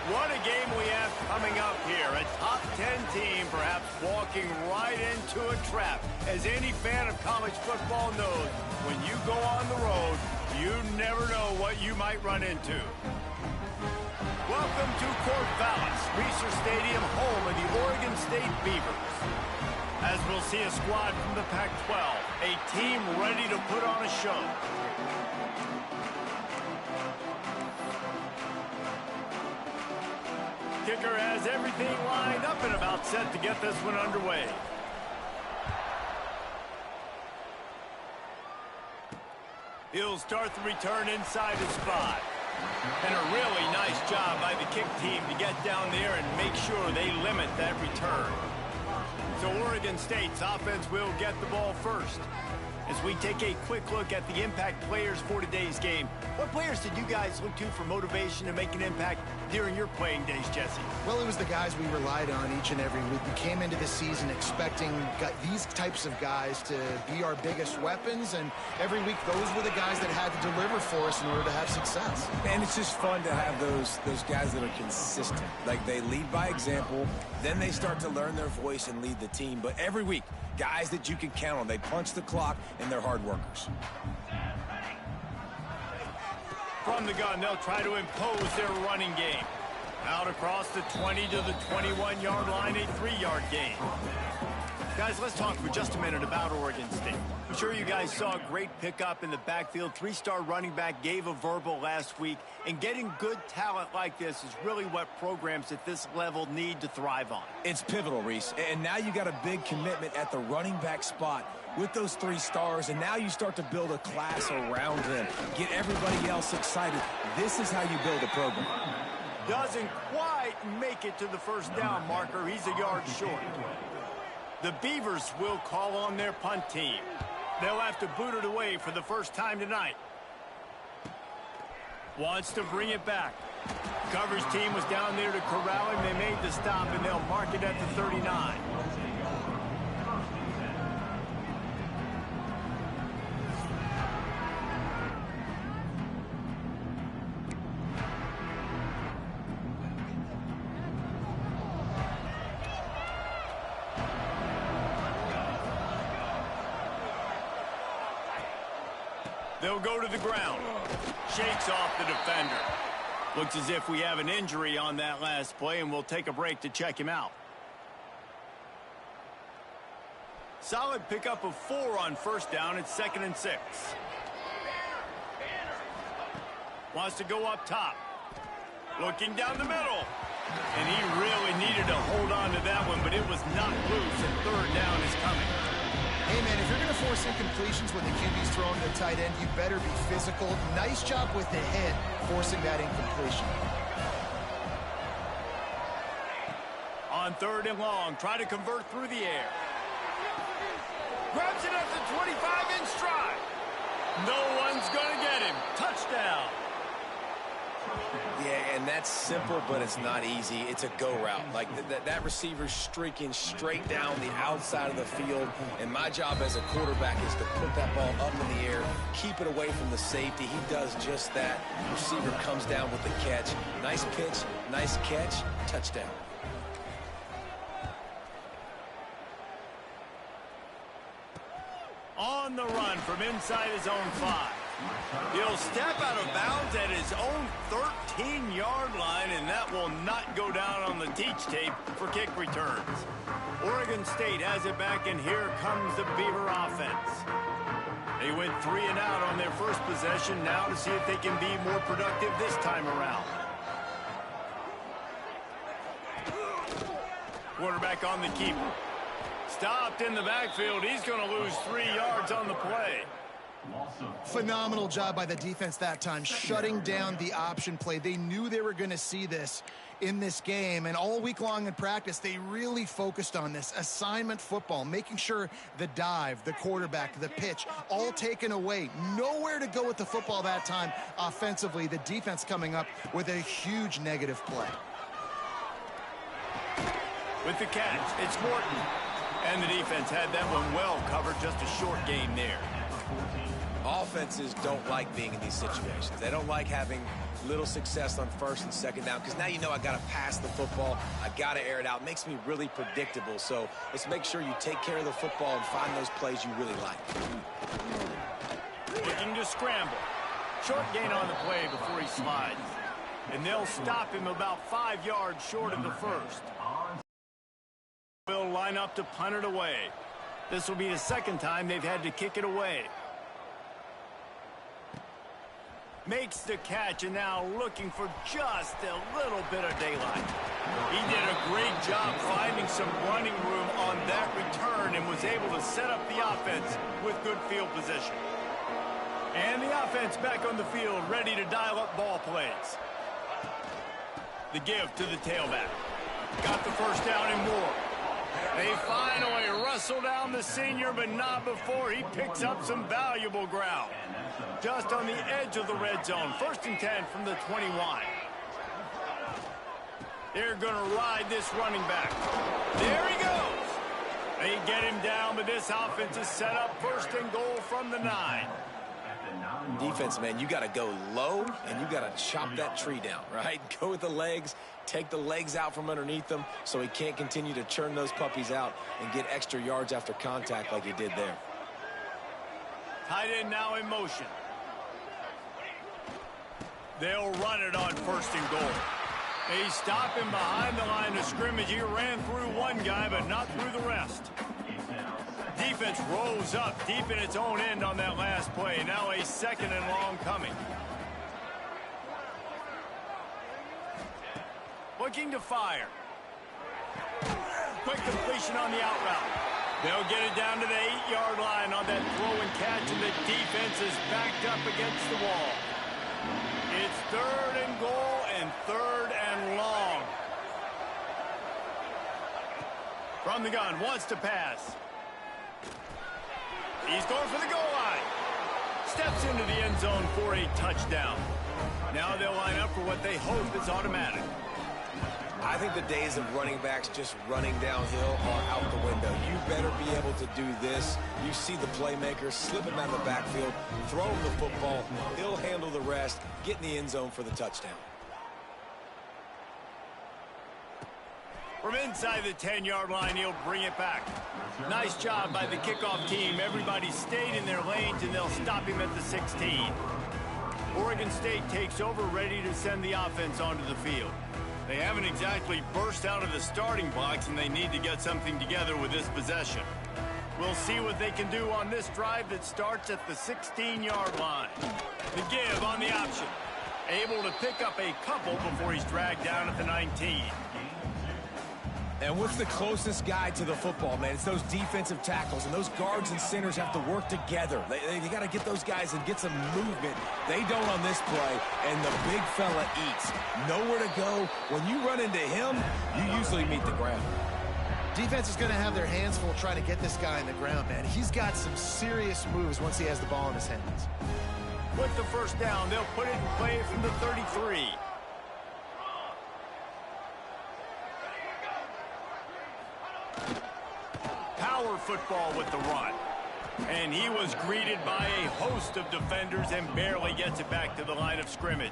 What a game we have coming up here. A top 10 team perhaps walking right into a trap. As any fan of college football knows, when you go on the road, you never know what you might run into. Welcome to Corvallis, Reser Stadium, home of the Oregon State Beavers. As we'll see a squad from the Pac-12, a team ready to put on a show. Kicker has everything lined up and about set to get this one underway. He'll start the return inside his spot. And a really nice job by the kick team to get down there and make sure they limit that return. So Oregon State's offense will get the ball first. As we take a quick look at the impact players for today's game, what players did you guys look to for motivation to make an impact during your playing days, Jesse? Well, it was the guys we relied on each and every week. We came into the season expecting these types of guys to be our biggest weapons, and every week those were the guys that had to deliver for us in order to have success. And it's just fun to have those guys that are consistent. Like, they lead by example, then they start to learn their voice and lead the team. But every week, guys that you can count on. They punch the clock, and they're hard workers. From the gun, they'll try to impose their running game. Out across the 20 to the 21-yard line, a 3-yard gain. Guys, let's talk for just a minute about Oregon State. I'm sure you guys saw a great pickup in the backfield. 3-star running back gave a verbal last week. And getting good talent like this is really what programs at this level need to thrive on. It's pivotal, Reese. And now you got a big commitment at the running back spot with those 3 stars. And now you start to build a class around him. Get everybody else excited. This is how you build a program. Doesn't quite make it to the first down marker. He's a yard short. The Beavers will call on their punt team. They'll have to boot it away for the first time tonight. Wants to bring it back. Coverage team was down there to corral him. They made the stop, and they'll mark it at the 39. They'll go to the ground. Shakes off the defender. Looks as if we have an injury on that last play, and we'll take a break to check him out. Solid pickup of 4 on first down. It's 2nd and 6. Wants to go up top. Looking down the middle. And he really needed to hold on to that one, but it was not loose, and 3rd down is coming. Hey, man, if you're going to force incompletions when the QB's throwing to the tight end, you better be physical. Nice job with the hit, forcing that incompletion. On 3rd and long, try to convert through the air. Grabs it at the 25 in stride. No one's going to get him. Touchdown. Yeah, and that's simple, but it's not easy. It's a go route. Like that receiver's streaking straight down the outside of the field, and my job as a quarterback is to put that ball up in the air, keep it away from the safety. He does just that. Receiver comes down with the catch. Nice pitch, nice catch, touchdown. On the run from inside his own 5. He'll step out of bounds at his own 13-yard line, and that will not go down on the teach tape for kick returns. Oregon State has it back, and here comes the Beaver offense. They went 3 and out on their first possession, now to see if they can be more productive this time around. Quarterback on the keeper. Stopped in the backfield. He's going to lose 3 yards on the play. Phenomenal job by the defense that time, shutting down the option play. They knew they were going to see this in this game, and all week long in practice, they really focused on this assignment football, making sure the dive, the quarterback, the pitch, all taken away. Nowhere to go with the football that time offensively. The defense coming up with a huge negative play. With the catch, it's Morton. And the defense had that one well covered, just a short gain there. Offenses don't like being in these situations. They don't like having little success on first and second down because now you know I got to pass the football. I got to air it out. It makes me really predictable. So let's make sure you take care of the football and find those plays you really like. Looking to scramble. Short gain on the play before he slides. And they'll stop him about 5 yards short of the first. Will line up to punt it away. This will be the second time they've had to kick it away. Makes the catch and now looking for just a little bit of daylight. He did a great job finding some running room on that return and was able to set up the offense with good field position. And the offense back on the field ready to dial up ball plays. The give to the tailback. Got the first down and more. They finally wrestle down the senior, but not before he picks up some valuable ground. Just on the edge of the red zone. 1st and 10 from the 21. They're going to ride this running back. There he goes. They get him down, but this offense is set up 1st and goal from the 9. Defense, man, you got to go low, and you got to chop that tree down, right? Go with the legs, take the legs out from underneath them so he can't continue to churn those puppies out and get extra yards after contact like he did there. Tight end now in motion. They'll run it on 1st and goal. They stop him behind the line of scrimmage. He ran through one guy, but not through the rest. Defense rolls up deep in its own end on that last play. Now a 2nd and long coming. Looking to fire. Quick completion on the out route. They'll get it down to the 8-yard line on that throw and catch, and the defense is backed up against the wall. It's 3rd and goal and 3rd and long. From the gun, wants to pass. He's going for the goal line. Steps into the end zone for a touchdown. Now they'll line up for what they hope is automatic. I think the days of running backs just running downhill are out the window. You better be able to do this. You see the playmaker, slip him out of the backfield, throw him the football. He'll handle the rest, get in the end zone for the touchdown. From inside the 10-yard line, he'll bring it back. Nice job by the kickoff team. Everybody stayed in their lanes, and they'll stop him at the 16. Oregon State takes over, ready to send the offense onto the field. They haven't exactly burst out of the starting blocks, and they need to get something together with this possession. We'll see what they can do on this drive that starts at the 16-yard line. The give on the option. Able to pick up a couple before he's dragged down at the 19. And what's the closest guy to the football, man? It's those defensive tackles, and those guards and centers have to work together. They got to get those guys and get some movement. They don't on this play, and the big fella eats. Nowhere to go. When you run into him, you usually meet the ground. Defense is going to have their hands full trying to get this guy in the ground, man. He's got some serious moves once he has the ball in his hands. With the first down, they'll put it in play from the 33. Power football with the run. And he was greeted by a host of defenders and barely gets it back to the line of scrimmage.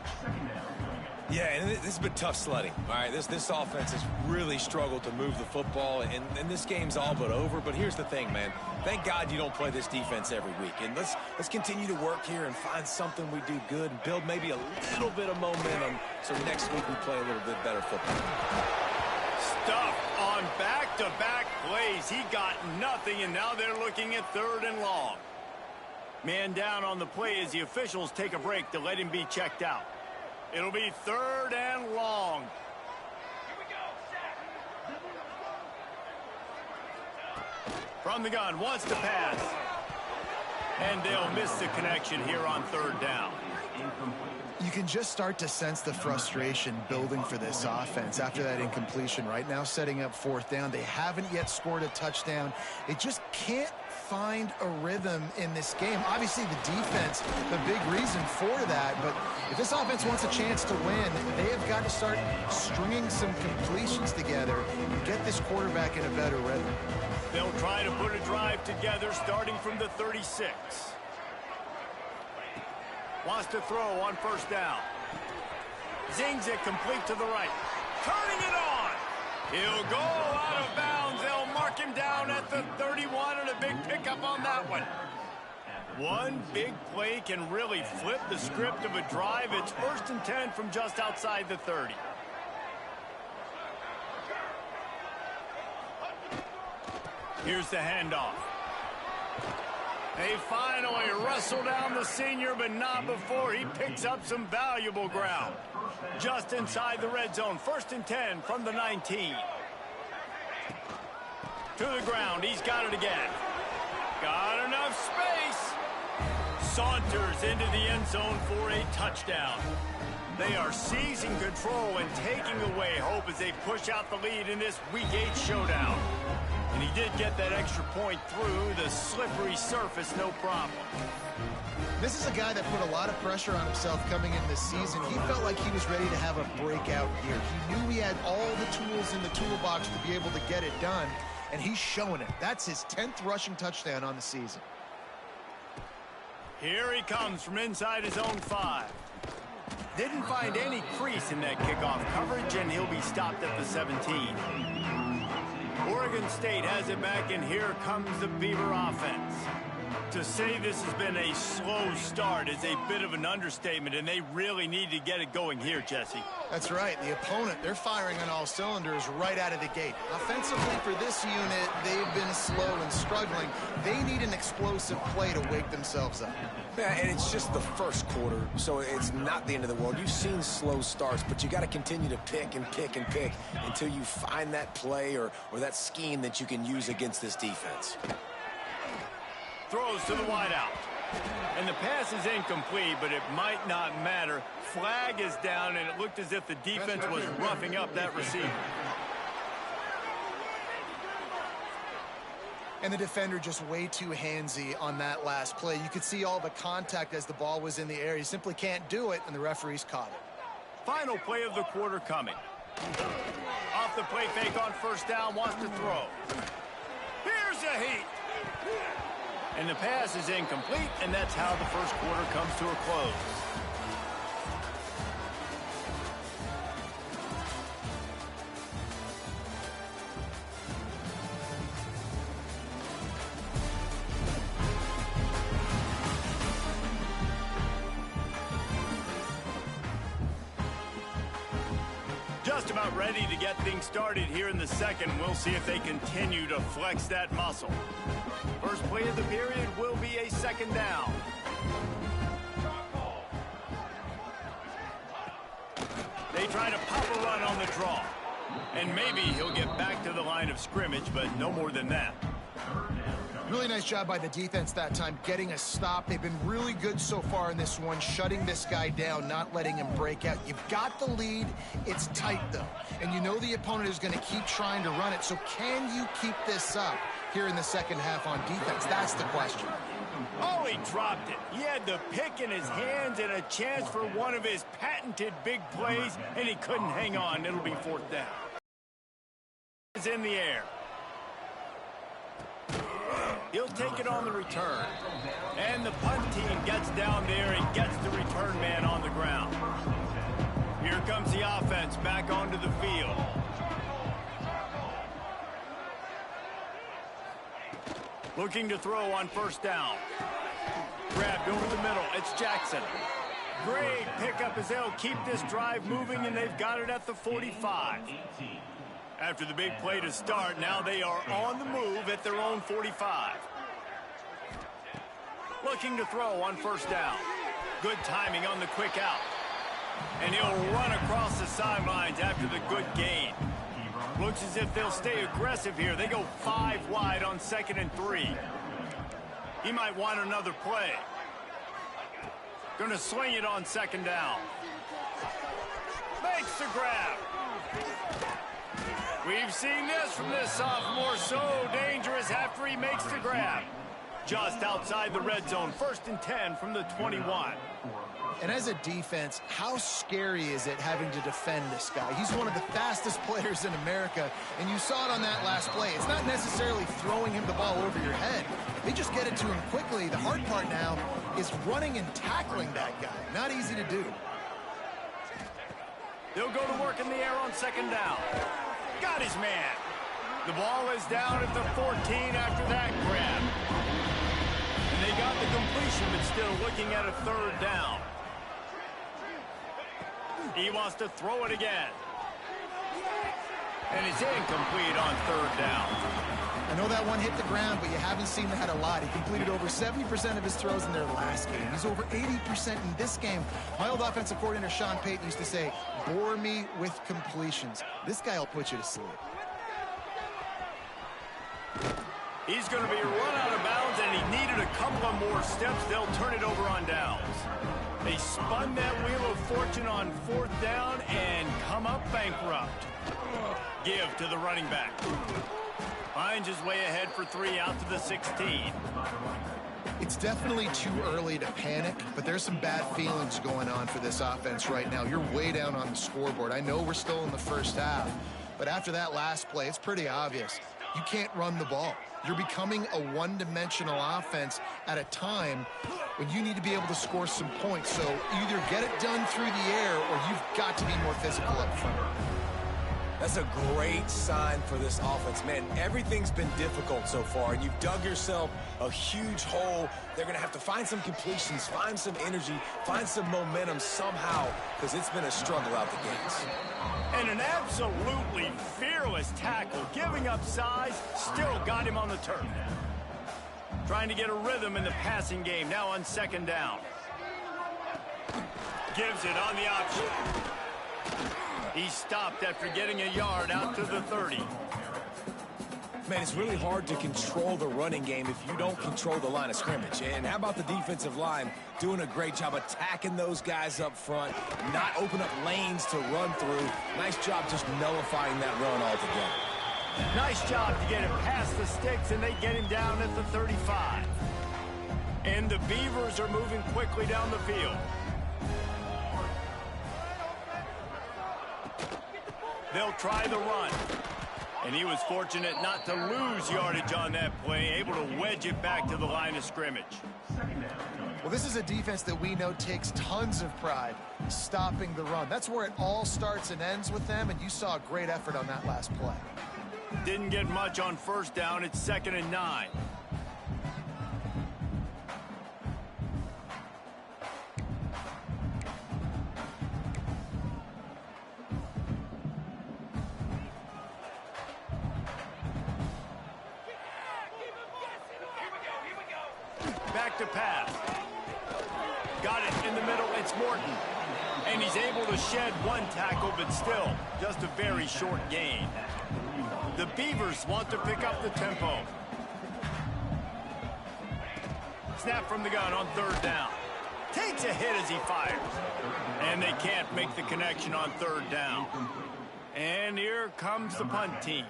Yeah, and this has been tough sledding. All right, this offense has really struggled to move the football, and this game's all but over. But here's the thing, man. Thank God you don't play this defense every week. And let's continue to work here and find something we do good and build maybe a little bit of momentum so next week we play a little bit better football. Stuffed on back-to-back plays. He got nothing, and now they're looking at 3rd and long. Man down on the play as the officials take a break to let him be checked out. It'll be 3rd and long. From the gun, wants to pass. And they'll miss the connection here on 3rd down. You can just start to sense the frustration building for this offense after that incompletion. Right now, setting up 4th down. They haven't yet scored a touchdown. They just can't find a rhythm in this game. Obviously, the defense, the big reason for that. But if this offense wants a chance to win, they have got to start stringing some completions together and get this quarterback in a better rhythm. They'll try to put a drive together starting from the 36. Wants to throw on first down. Zings it complete to the right. Turning it on. He'll go out of bounds. They'll mark him down at the 31, and a big pickup on that one. One big play can really flip the script of a drive. It's 1st and 10 from just outside the 30. Here's the handoff. They finally wrestle down the senior, but not before he picks up some valuable ground. Just inside the red zone, 1st and 10 from the 19. To the ground, he's got it again. Got enough space. Saunters into the end zone for a touchdown. They are seizing control and taking away hope as they push out the lead in this Week 8 showdown. And he did get that extra point through the slippery surface, no problem. This is a guy that put a lot of pressure on himself coming in this season. He felt like he was ready to have a breakout year. He knew he had all the tools in the toolbox to be able to get it done, and he's showing it. That's his 10th rushing touchdown on the season. Here he comes from inside his own 5. Didn't find any crease in that kickoff coverage, and he'll be stopped at the 17. Oregon State has it back, and here comes the Beaver offense. To say this has been a slow start is a bit of an understatement, and they really need to get it going here, Jesse. That's right. The opponent, they're firing on all cylinders right out of the gate. Offensively for this unit, they've been slow and struggling. They need an explosive play to wake themselves up. Yeah, and it's just the first quarter, so it's not the end of the world. You've seen slow starts, but you got to continue to pick and pick and pick until you find that play or that scheme that you can use against this defense. Throws to the wideout. And the pass is incomplete, but it might not matter. Flag is down, and it looked as if the defense was roughing up that receiver. And the defender just way too handsy on that last play. You could see all the contact as the ball was in the air. He simply can't do it, and the referees caught it. Final play of the quarter coming. Off the play fake on first down, wants to throw. Here's a heat. And the pass is incomplete, and that's how the first quarter comes to a close. Just about ready to get things started here in the second. We'll see if they continue to flex that muscle. First play of the period will be a second down. They try to pop a run on the draw. And maybe he'll get back to the line of scrimmage, but no more than that. Really nice job by the defense that time, getting a stop. They've been really good so far in this one, shutting this guy down, not letting him break out. You've got the lead. It's tight, though. And you know the opponent is going to keep trying to run it. So can you keep this up here in the second half on defense? That's the question. Oh, he dropped it. He had the pick in his hands and a chance for one of his patented big plays, and he couldn't hang on. It'll be fourth down. It's in the air. He'll take it on the return. And the punt team gets down there and gets the return man on the ground. Here comes the offense back onto the field. Looking to throw on first down. Grabbed over the middle. It's Jackson. Great pickup as they'll keep this drive moving, and they've got it at the 45. After the big play to start, now they are on the move at their own 45. Looking to throw on first down. Good timing on the quick out. And he'll run across the sidelines after the good gain. Looks as if they'll stay aggressive here. They go 5 wide on 2nd and 3. He might want another play. Going to swing it on 2nd down. Makes the grab. We've seen this from this sophomore, so dangerous after he makes the grab. Just outside the red zone, 1st and 10 from the 21. And as a defense, how scary is it having to defend this guy? He's one of the fastest players in America, and you saw it on that last play. It's not necessarily throwing him the ball over your head. They just get it to him quickly. The hard part now is running and tackling that guy. Not easy to do. They'll go to work in the air on second down. Got his man. The ball is down at the 14 after that grab. And they got the completion, but still looking at a third down. He wants to throw it again. And it's incomplete on third down. I know that one hit the ground, but you haven't seen that a lot. He completed over 70% of his throws in their last game. He's over 80% in this game. My old offensive coordinator, Sean Payton, used to say, bore me with completions. This guy will put you to sleep. He's going to be run out of bounds, and he needed a couple of more steps. They'll turn it over on downs. They spun that wheel of fortune on fourth down and come up bankrupt. Give to the running back. Finds his way ahead for 3 out to the 16. It's definitely too early to panic, but there's some bad feelings going on for this offense right now. You're way down on the scoreboard. I know we're still in the first half, but after that last play, it's pretty obvious. You can't run the ball. You're becoming a one-dimensional offense at a time when you need to be able to score some points. So either get it done through the air or you've got to be more physical up front. That's a great sign for this offense. Man, everything's been difficult so far, and you've dug yourself a huge hole. They're going to have to find some completions, find some energy, find some momentum somehow, because it's been a struggle out the gates. And an absolutely fearless tackle, giving up size, still got him on the turf. Trying to get a rhythm in the passing game, now on second down. Gives it on the option. He stopped after getting a yard out to the 30. Man, it's really hard to control the running game if you don't control the line of scrimmage. And how about the defensive line doing a great job attacking those guys up front, not open up lanes to run through. Nice job just nullifying that run altogether. Nice job to get him past the sticks, and they get him down at the 35. And the Beavers are moving quickly down the field. They'll try the run. And he was fortunate not to lose yardage on that play, able to wedge it back to the line of scrimmage. Well, this is a defense that we know takes tons of pride stopping the run. That's where it all starts and ends with them, and you saw a great effort on that last play. Didn't get much on first down. It's 2nd and 9. Back to pass. Got it in the middle. It's Morton. And he's able to shed one tackle, but still just a very short gain. The Beavers want to pick up the tempo. Snap from the gun on third down. Takes a hit as he fires. And they can't make the connection on third down. And here comes the punt team.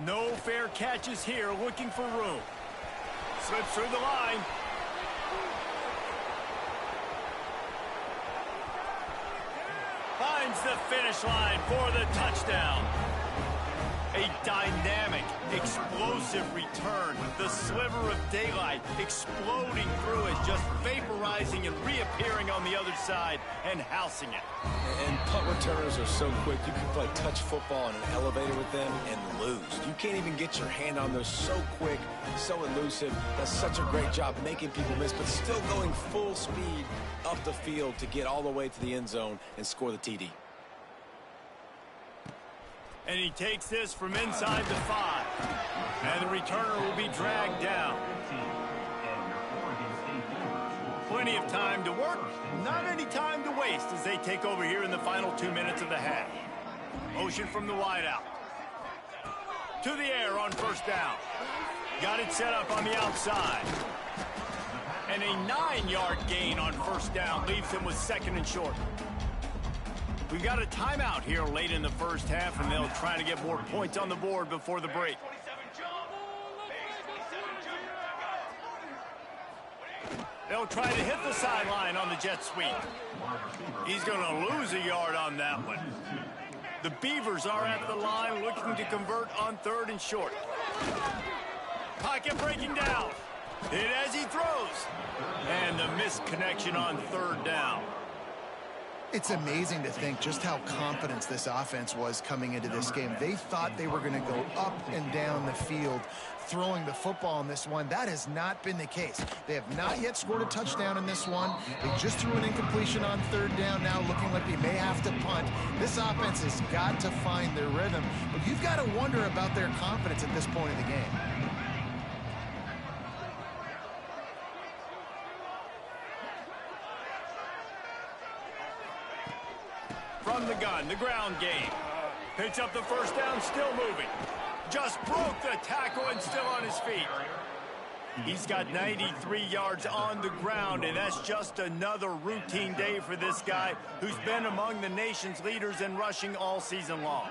No fair catches here, looking for room. Slips through the line. Finds the finish line for the touchdown. A dynamic, explosive return. The sliver of daylight exploding through it, just vaporizing and reappearing on the other side and housing it. And punt returners are so quick. You can play touch football in an elevator with them and lose. You can't even get your hand on those. So quick, so elusive. Does such a great job making people miss, but still going full speed up the field to get all the way to the end zone and score the TD. And he takes this from inside the 5. And the returner will be dragged down. Plenty of time to work, not any time to waste as they take over here in the final 2 minutes of the half. Motion from the wideout. To the air on first down. Got it set up on the outside. And a 9-yard gain on first down leaves him with 2nd and short. We've got a timeout here late in the first half, and they'll try to get more points on the board before the break. They'll try to hit the sideline on the jet sweep. He's going to lose a yard on that one. The Beavers are at the line looking to convert on 3rd and short. Pocket breaking down. Hit as he throws. And the missed connection on 3rd down. It's amazing to think just how confident this offense was coming into this game. They thought they were going to go up and down the field throwing the football in this one. That has not been the case. They have not yet scored a touchdown in this one. They just threw an incompletion on 3rd down now, looking like they may have to punt. This offense has got to find their rhythm, but you've got to wonder about their confidence at this point in the game. From the gun, the ground game. Picks up the first down, still moving. Just broke the tackle and still on his feet. He's got 93 yards on the ground, and that's just another routine day for this guy who's been among the nation's leaders in rushing all season long.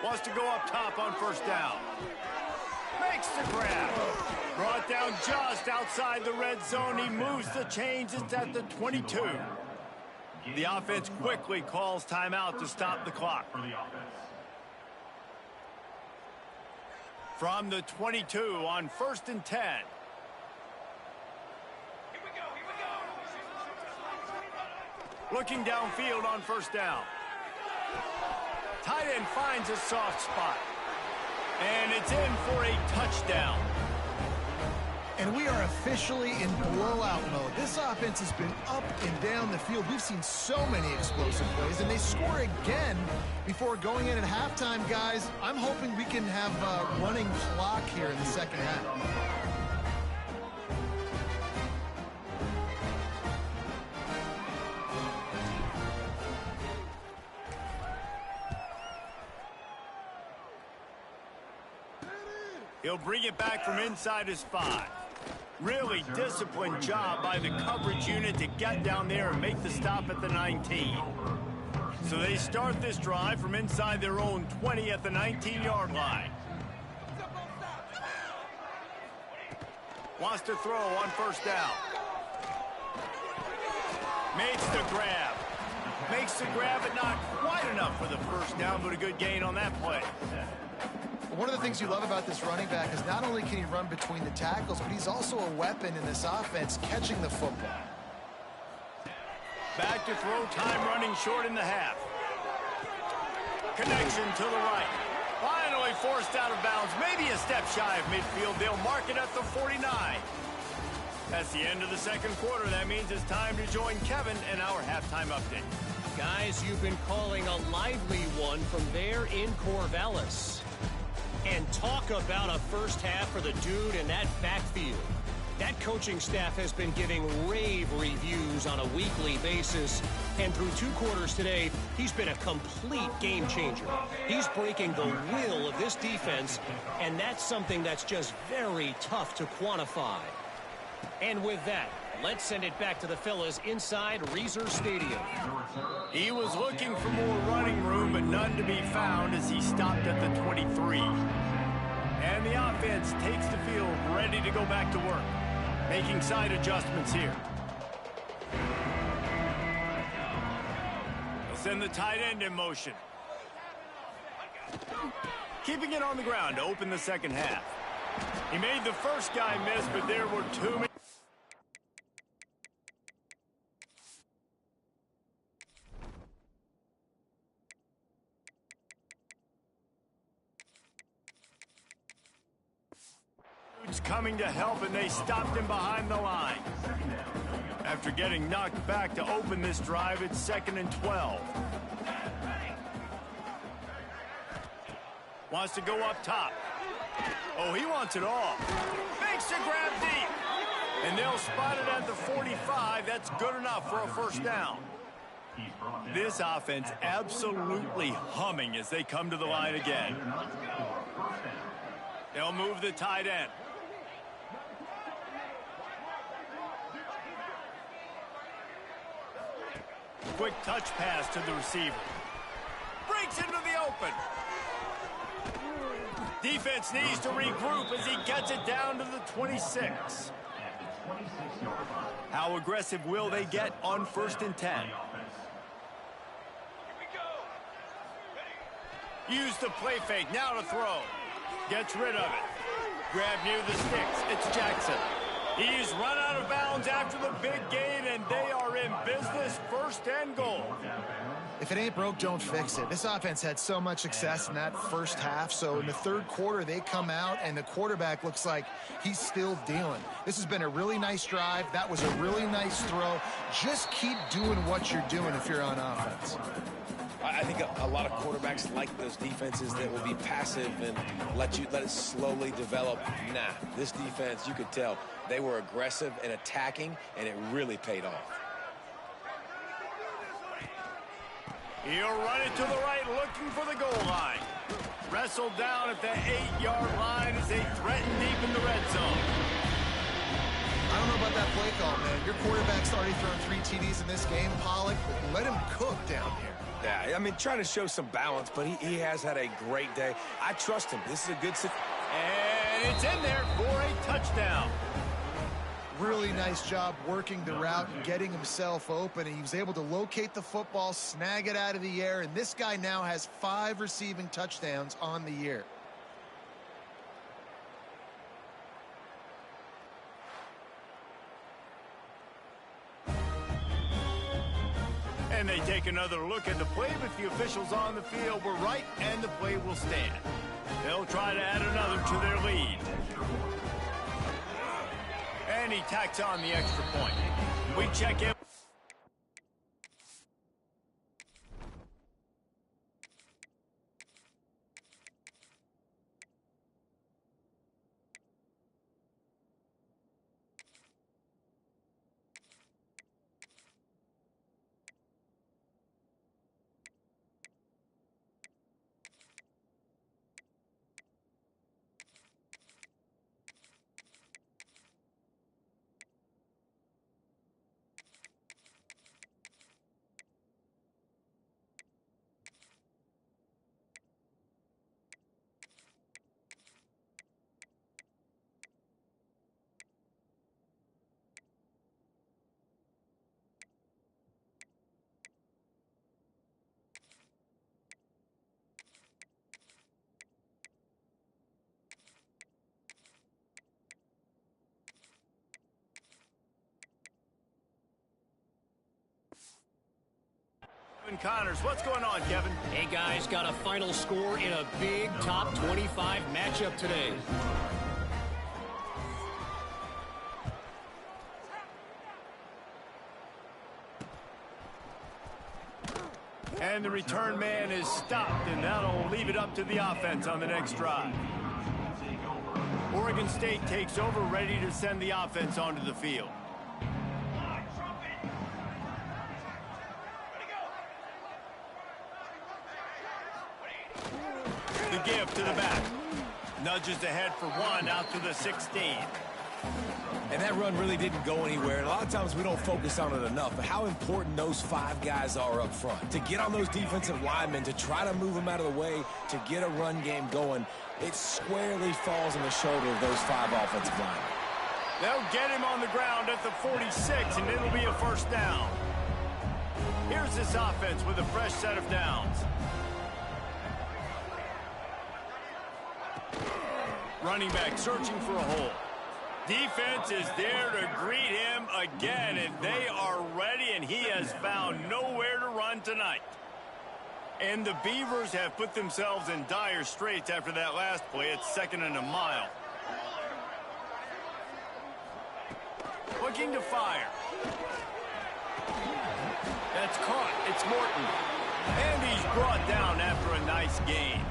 Wants to go up top on 1st down. Makes the grab. Brought down just outside the red zone. He moves the chains. It's at the 22. The offense quickly calls timeout to stop the clock. From the 22 on 1st and 10. Looking downfield on 1st down. Tight end finds a soft spot. And it's in for a touchdown. And we are officially in blowout mode. This offense has been up and down the field. We've seen so many explosive plays, and they score again before going in at halftime, guys. I'm hoping we can have a running clock here in the second half. He'll bring it back from inside his 5. Really disciplined job by the coverage unit to get down there and make the stop at the 19. So they start this drive from inside their own 20 at the 19-yard line. Wants to throw on 1st down. Makes the grab. Makes the grab, but not quite enough for the 1st down, but a good gain on that play. One of the things you love about this running back is not only can he run between the tackles, but he's also a weapon in this offense catching the football. Back to throw, time running short in the half. Connection to the right. Finally forced out of bounds, maybe a step shy of midfield. They'll mark it at the 49. That's the end of the second quarter. That means it's time to join Kevin in our halftime update. Guys, you've been calling a lively one from there in Corvallis. And talk about a first half for the dude in that backfield. That coaching staff has been giving rave reviews on a weekly basis. And through 2 quarters today, he's been a complete game changer. He's breaking the will of this defense, and that's something that's just very tough to quantify. And with that, let's send it back to the fellas inside Reser Stadium. He was looking for more running room, but none to be found as he stopped at the 23. And the offense takes the field ready to go back to work, making side adjustments here. They'll send the tight end in motion. Keeping it on the ground to open the second half. He made the first guy miss, but there were too many. Coming to help, and they stopped him behind the line. After getting knocked back to open this drive, it's 2nd and 12. Wants to go up top. Oh, he wants it all. Makes the grab deep. And they'll spot it at the 45. That's good enough for a first down. This offense absolutely humming as they come to the line again. They'll move the tight end. Quick touch pass to the receiver. Breaks into the open. Defense needs to regroup as he gets it down to the 26. How aggressive will they get on 1st and 10? Use the play fake, now to throw. Gets rid of it. Grab near the sticks, it's Jackson. He's run out of bounds after the big gain, and they are in business, 1st and goal. If it ain't broke, don't fix it. This offense had so much success in that first half, so in the 3rd quarter, they come out, and the quarterback looks like he's still dealing. This has been a really nice drive. That was a really nice throw. Just keep doing what you're doing if you're on offense. I think a lot of quarterbacks like those defenses that will be passive and let it slowly develop. Nah, this defense, you could tell, they were aggressive and attacking, and it really paid off. He'll run it to the right, looking for the goal line. Wrestled down at the 8-yard line as they threaten deep in the red zone. I don't know about that play call, man. Your quarterback's already thrown 3 TDs in this game, Pollock, but let him cook down here. Yeah, I mean, trying to show some balance, but he has had a great day. I trust him. This is a good situation. And it's in there for a touchdown. Really nice job working the route and getting himself open. He was able to locate the football, snag it out of the air, and this guy now has 5 receiving touchdowns on the year. And they take another look at the play, but the officials on the field were right, and the play will stand. They'll try to add another to their lead. And he tacks on the extra point. We check in. Connors, what's going on, Kevin? Hey, guys, got a final score in a big top 25 matchup today. And the return man is stopped, and that'll leave it up to the offense on the next drive. Oregon State takes over, ready to send the offense onto the field. The give to the back. Nudges ahead for 1 out to the 16. And that run really didn't go anywhere. And a lot of times we don't focus on it enough, but how important those 5 guys are up front. To get on those defensive linemen, to try to move them out of the way, to get a run game going, it squarely falls on the shoulder of those 5 offensive linemen. They'll get him on the ground at the 46, and it'll be a first down. Here's this offense with a fresh set of downs. Running back searching for a hole. Defense is there to greet him again, and they are ready, and he has found nowhere to run tonight. And the Beavers have put themselves in dire straits after that last play. It's 2nd and a mile. Looking to fire. That's caught. It's Morton. And he's brought down after a nice gain.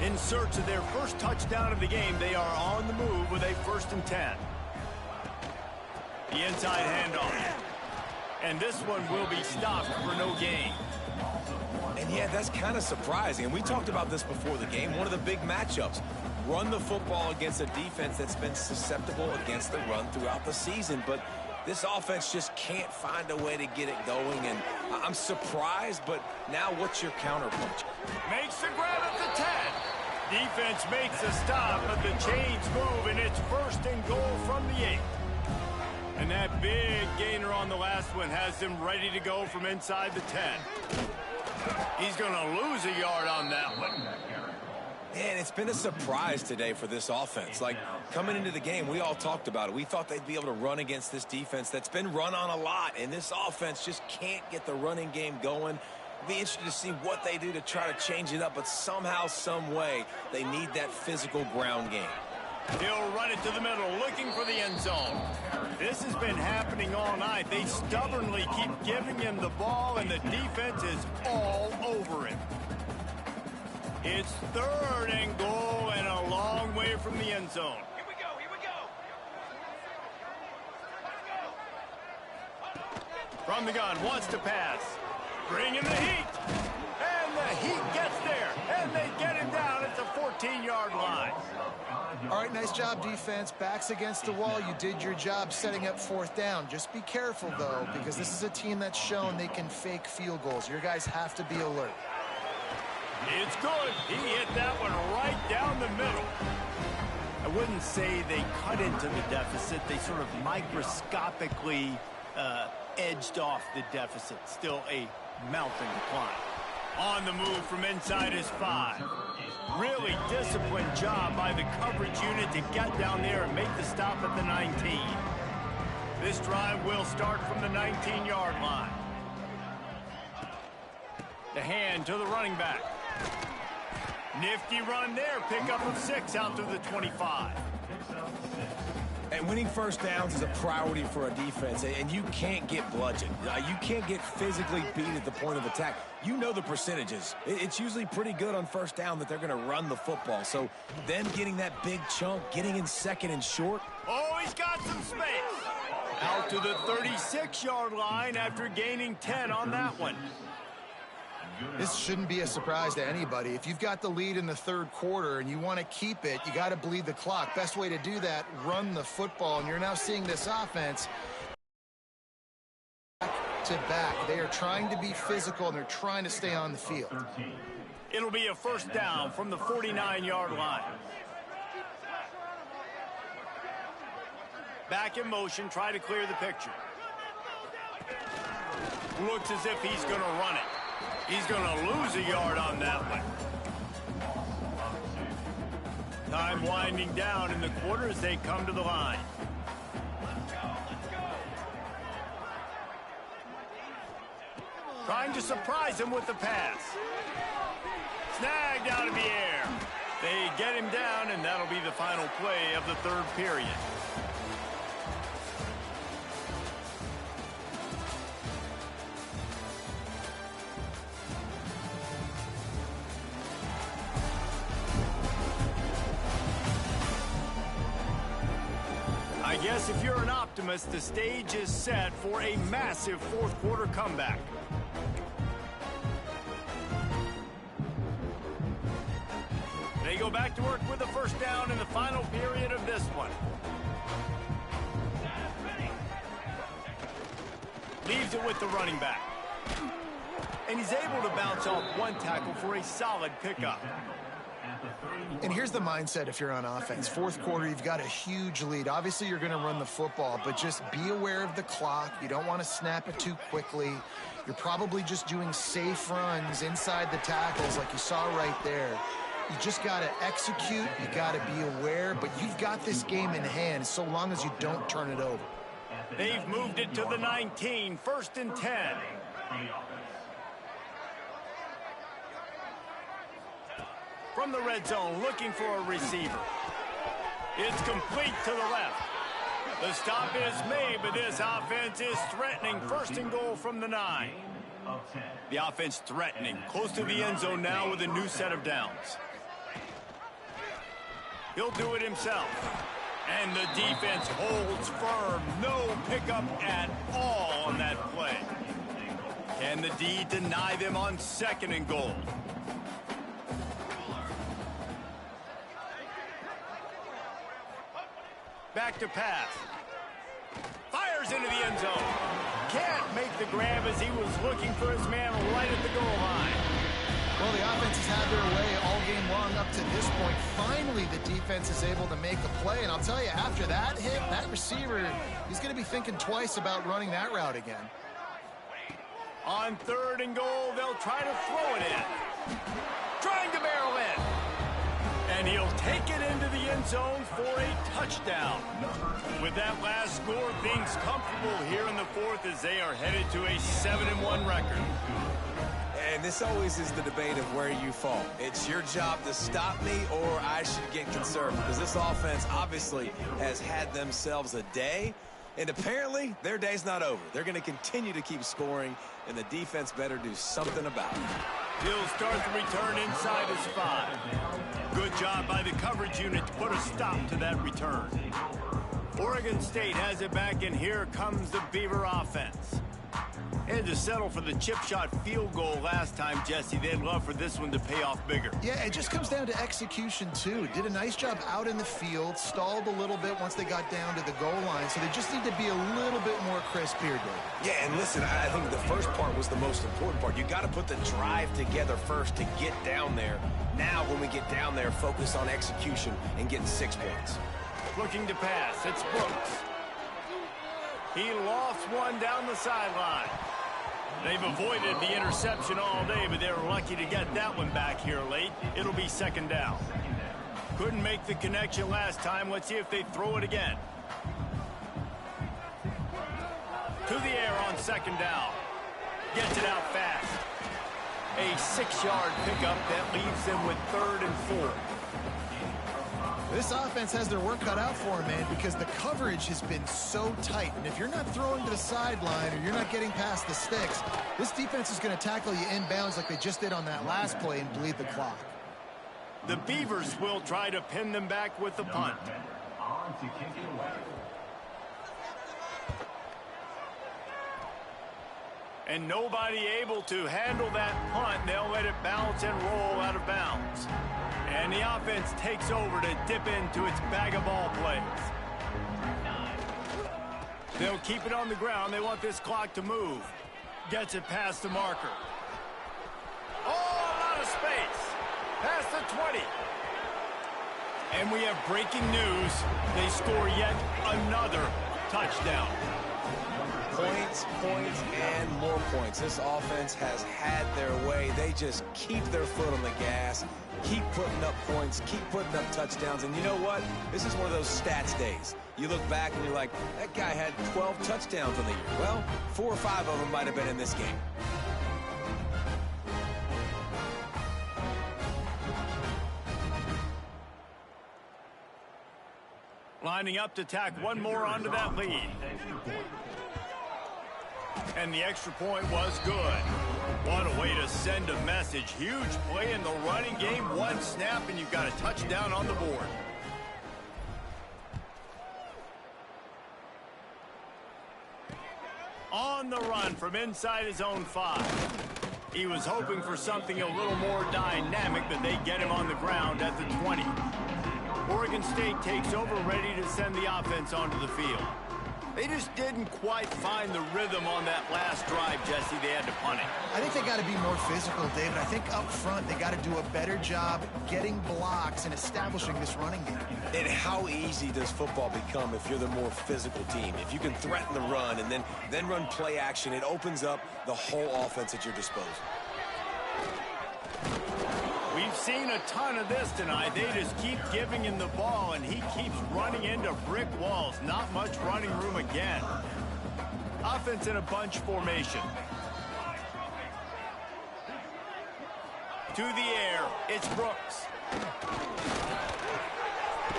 In search of their first touchdown of the game, they are on the move with a 1st and 10. The inside handoff. And this one will be stopped for no gain. And yeah, that's kind of surprising. And we talked about this before the game. One of the big matchups. Run the football against a defense that's been susceptible against the run throughout the season. But This offense just can't find a way to get it going, and I'm surprised, but now what's your counterpunch? Makes the grab at the 10. Defense makes a stop, but the chains move, and it's 1st and goal from the 8. And that big gainer on the last one has them ready to go from inside the 10. He's going to lose a yard on that one. Man, it's been a surprise today for this offense. Like, coming into the game, we all talked about it. We thought they'd be able to run against this defense that's been run on a lot, and this offense just can't get the running game going. It'll be interesting to see what they do to try to change it up, but somehow, some way, they need that physical ground game. He'll run it to the middle, looking for the end zone. This has been happening all night. They stubbornly keep giving him the ball, and the defense is all over him. It's 3rd and goal and a long way from the end zone. Here we go, here we go. From the gun, wants to pass. Bring in the heat. And the heat gets there. And they get him down at the 14-yard line. All right, nice job, defense. Backs against the wall. You did your job setting up 4th down. Just be careful, though, because this is a team that's shown they can fake field goals. Your guys have to be alert. It's good. He hit that one right down the middle. I wouldn't say they cut into the deficit. They sort of microscopically edged off the deficit. Still a mountain climb. On the move from inside his 5. Really disciplined job by the coverage unit to get down there and make the stop at the 19. This drive will start from the 19-yard line. The hand to the running back. Nifty run there. Pickup of 6 out to the 25. And winning 1st downs is a priority for a defense, and you can't get bludgeoned. You can't get physically beat at the point of attack. You know the percentages. It's usually pretty good on 1st down that they're going to run the football. So them getting that big chunk, getting in 2nd and short. Oh, he's got some space. Out to the 36-yard line after gaining 10 on that one. This shouldn't be a surprise to anybody. If you've got the lead in the 3rd quarter and you want to keep it, you got to bleed the clock. Best way to do that, run the football. And you're now seeing this offense back to back. They are trying to be physical, and they're trying to stay on the field. It'll be a 1st down from the 49-yard line. Back in motion, try to clear the picture. Looks as if he's going to run it. He's going to lose a yard on that one. Time winding down in the quarter as they come to the line. Trying to surprise him with the pass. Snagged out of the air. They get him down, and that'll be the final play of the 3rd period. I guess if you're an optimist, the stage is set for a massive 4th quarter comeback. They go back to work with a 1st down in the final period of this one. Leaves it with the running back. And he's able to bounce off one tackle for a solid pickup. And here's the mindset if you're on offense. 4th quarter, you've got a huge lead. Obviously, you're going to run the football, but just be aware of the clock. You don't want to snap it too quickly. You're probably just doing safe runs inside the tackles like you saw right there. You just got to execute. You got to be aware, but you've got this game in hand so long as you don't turn it over. They've moved it to the 19, 1st and 10. From the red zone, looking for a receiver. It's complete to the left. The stop is made, but this offense is threatening. 1st and goal from the 9. The offense threatening. Close to the end zone now with a new set of downs. He'll do it himself. And the defense holds firm. No pickup at all on that play. Can the D deny them on 2nd and goal? Back to pass. Fires fires into the end zone. Can't make the grab as he was looking for his man right at the goal line. Well, the offense has had their way all game long up to this point. Finally, the defense is able to make a play. And I'll tell you, after that hit, that receiver, he's going to be thinking twice about running that route again. On 3rd and goal, they'll try to throw it in. Trying to barrel in. And he'll take it into the end zone for a touchdown. With that last score, things comfortable here in the 4th as they are headed to a 7-1 record. And this always is the debate of where you fall. It's your job to stop me or I should get concerned, because this offense obviously has had themselves a day, and apparently their day's not over. They're going to continue to keep scoring, and the defense better do something about it. He'll start the return inside his 5. Good job by the coverage unit to put a stop to that return. Oregon State has it back, and here comes the Beaver offense. Had to settle for the chip shot field goal last time, Jesse. They'd love for this one to pay off bigger. Yeah, it just comes down to execution, too. Did a nice job out in the field, stalled a little bit once they got down to the goal line, so they just need to be a little bit more crisp here, Dave. Yeah, and listen, I think the first part was the most important part. You got to put the drive together first to get down there. Now, when we get down there, focus on execution and getting 6 points. Looking to pass, it's Brooks. He lost one down the sideline. They've avoided the interception all day, but they were lucky to get that one back here late. It'll be 2nd down. Couldn't make the connection last time. Let's see if they throw it again. To the air on 2nd down. Gets it out fast. A 6-yard pickup that leaves them with 3rd and 4. This offense has their work cut out for them, man, because the coverage has been so tight. And if you're not throwing to the sideline or you're not getting past the sticks, this defense is going to tackle you inbounds like they just did on that last play and bleed the clock. The Beavers will try to pin them back with the punt. And nobody able to handle that punt. They'll let it bounce and roll out of bounds. And the offense takes over to dip into its bag of ball plays. They'll keep it on the ground. They want this clock to move. Gets it past the marker. Oh, a lot of space. Past the 20. And we have breaking news. They score yet another touchdown. Points, points, and more points. This offense has had their way. They just keep their foot on the gas, keep putting up points, keep putting up touchdowns. And you know what? This is one of those stats days. You look back and you're like, that guy had 12 touchdowns in the year. Well, 4 or 5 of them might have been in this game. Lining up to tack one more onto that lead. And the extra point was good. What a way to send a message. Huge play in the running game. One snap and you've got a touchdown on the board. On the run from inside his own 5. He was hoping for something a little more dynamic, but they get him on the ground at the 20. Oregon State takes over, ready to send the offense onto the field. They just didn't quite find the rhythm on that last drive, Jesse. They had to punt it. I think they got to be more physical, David. I think up front they got to do a better job getting blocks and establishing this running game. And how easy does football become if you're the more physical team? If you can threaten the run and then run play action, it opens up the whole offense at your disposal. We've seen a ton of this tonight. They just keep giving him the ball, and he keeps running into brick walls. Not much running room again. Offense in a bunch formation. To the air, it's Brooks.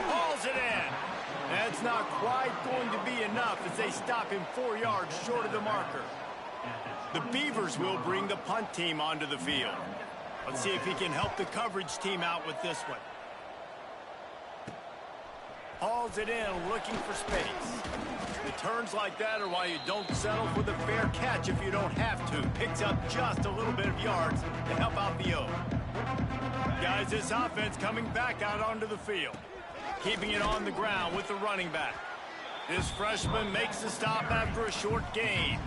Hauls it in. That's not quite going to be enough as they stop him 4 yards short of the marker. The Beavers will bring the punt team onto the field. Let's see if he can help the coverage team out with this one. Hauls it in, looking for space. Returns like that are why you don't settle for the fair catch if you don't have to. Picks up just a little bit of yards to help out the O. Guys, this offense coming back out onto the field. Keeping it on the ground with the running back. This freshman makes the stop after a short gain.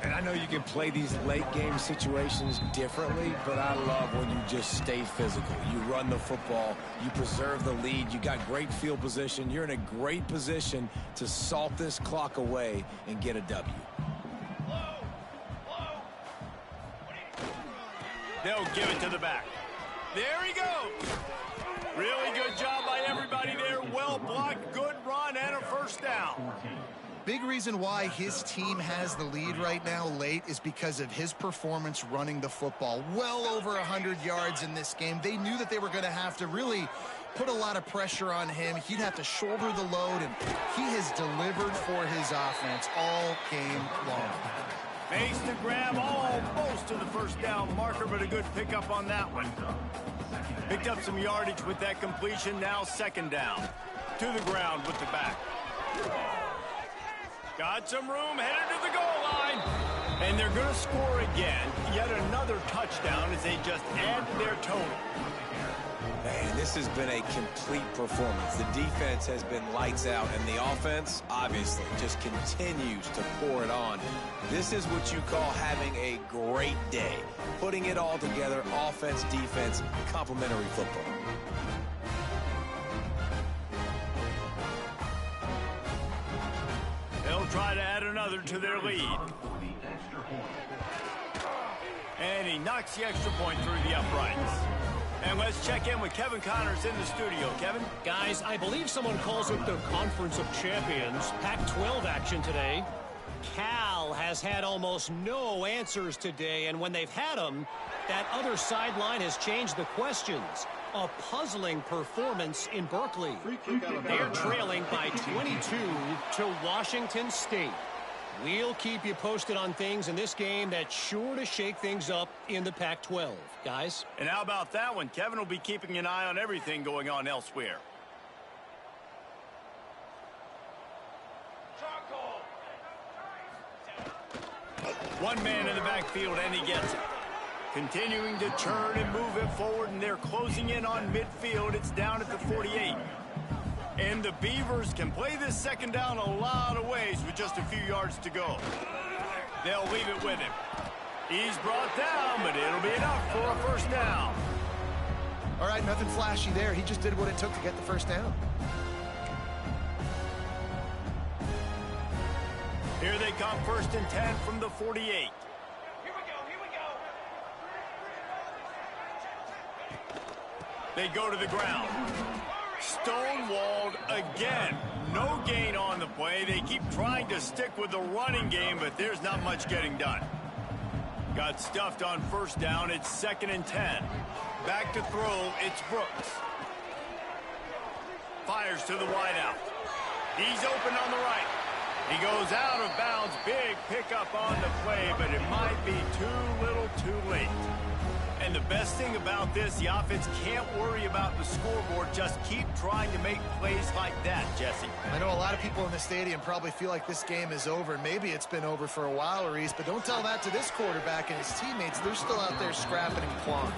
And I know you can play these late game situations differently, but I love when you just stay physical. You run the football, you preserve the lead, you got great field position. You're in a great position to salt this clock away and get a W. They'll give it to the back. There he goes. Really good job by everybody there. Well blocked, good run, and a first down. Big reason why his team has the lead right now late is because of his performance running the football. Well over 100 yards in this game. They knew that they were going to have to really put a lot of pressure on him. He'd have to shoulder the load, and he has delivered for his offense all game long. Makes the grab almost to the first down marker, but a good pickup on that one. Picked up some yardage with that completion. Now second down. To the ground with the back. Got some room, headed to the goal line. And they're going to score again. Yet another touchdown as they just add to their total. Man, this has been a complete performance. The defense has been lights out, and the offense, obviously, just continues to pour it on. This is what you call having a great day. Putting it all together, offense, defense, complementary football. They'll try to add another to their lead. And he knocks the extra point through the uprights. And let's check in with Kevin Connors in the studio. Kevin? Guys, I believe someone calls it the Conference of Champions. Pac-12 action today. Cal has had almost no answers today, and when they've had them, that other sideline has changed the questions. A puzzling performance in Berkeley. They're trailing by 22 to Washington State. We'll keep you posted on things in this game that's sure to shake things up in the Pac-12, guys. And how about that one? Kevin will be keeping an eye on everything going on elsewhere. One man in the backfield, and he gets it. Continuing to turn and move it forward, and they're closing in on midfield. It's down at the 48. And the Beavers can play this second down a lot of ways with just a few yards to go. They'll leave it with him. He's brought down, but it'll be enough for a first down. All right, nothing flashy there. He just did what it took to get the first down. Here they come, 1st and 10 from the 48. Here we go. They go to the ground. Stonewalled again. No gain on the play. They keep trying to stick with the running game, but there's not much getting done. Got stuffed on first down. It's 2nd and 10. Back to throw. It's Brooks. Fires to the wideout. He's open on the right. He goes out of bounds. Big pickup on the play, but it might be too little too late. And the best thing about this, the offense can't worry about the scoreboard. Just keep trying to make plays like that, Jesse. I know a lot of people in the stadium probably feel like this game is over. Maybe it's been over for a while, Reese, but don't tell that to this quarterback and his teammates. They're still out there scrapping and clawing.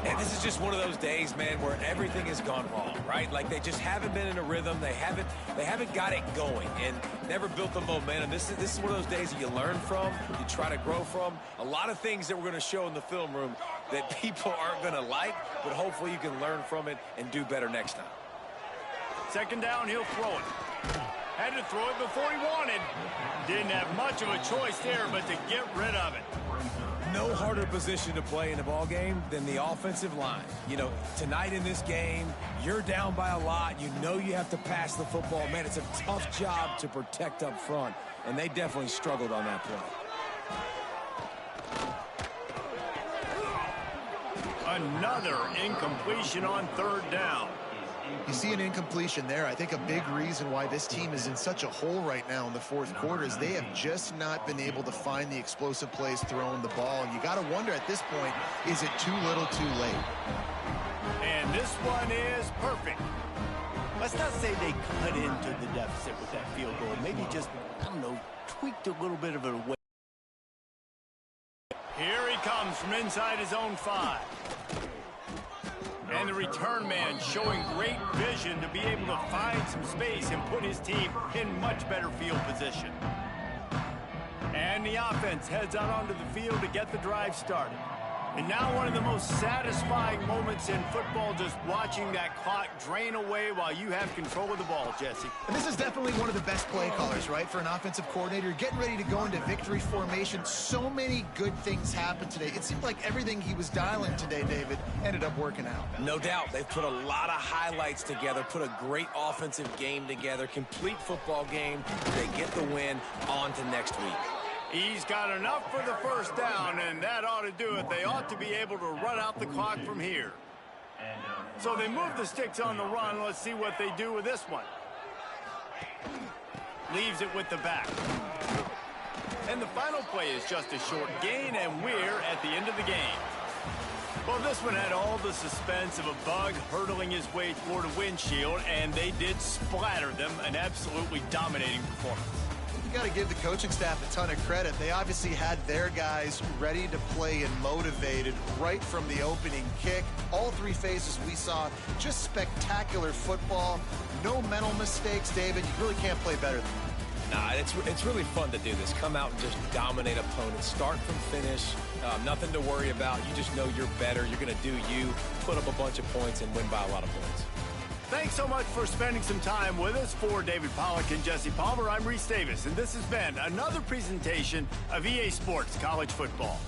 And this is just one of those days, man, where everything has gone wrong, right? Like they just haven't been in a rhythm. They haven't got it going and never built the momentum. This is one of those days that you learn from, you try to grow from. A lot of things that we're going to show in the film room that people aren't going to like, but hopefully you can learn from it and do better next time. 2nd down, he'll throw it. Had to throw it before he wanted. Didn't have much of a choice there, but to get rid of it. No harder position to play in a ball game than the offensive line. You know, tonight in this game, you're down by a lot. You know you have to pass the football. Man, it's a tough job to protect up front, and they definitely struggled on that play. Another incompletion on 3rd down. You see an incompletion there. I think a big reason why this team is in such a hole right now in the 4th quarter is they have just not been able to find the explosive plays throwing the ball. And you got to wonder at this point, is it too little too late? And this one is perfect. Let's not say they cut into the deficit with that field goal. Maybe just, I don't know, tweaked a little bit of it away. Here he comes from inside his own 5. And the return man showing great vision to be able to find some space and put his team in much better field position. And the offense heads out onto the field to get the drive started. And now one of the most satisfying moments in football, just watching that clock drain away while you have control of the ball, Jesse. And this is definitely one of the best play callers, right, for an offensive coordinator. Getting ready to go into victory formation. So many good things happened today. It seemed like everything he was dialing today, David, ended up working out. No doubt. They've put a lot of highlights together, put a great offensive game together, complete football game. They get the win. On to next week. He's got enough for the first down, and that ought to do it. They ought to be able to run out the clock from here. So they move the sticks on the run. Let's see what they do with this one. Leaves it with the back. And the final play is just a short gain, and we're at the end of the game. Well, this one had all the suspense of a bug hurtling his way toward a windshield, and they did splatter them. An absolutely dominating performance. You got to give the coaching staff a ton of credit. They obviously had their guys ready to play and motivated right from the opening kick. All three phases we saw, just spectacular football. No mental mistakes, David. You really can't play better than that. Nah, it's really fun to do this. Come out and just dominate opponents. Start from finish. Nothing to worry about. You just know you're better. You're going to do you, put up a bunch of points, and win by a lot of points. Thanks so much for spending some time with us. For David Pollack and Jesse Palmer, I'm Reese Davis, and this has been another presentation of EA Sports College Football.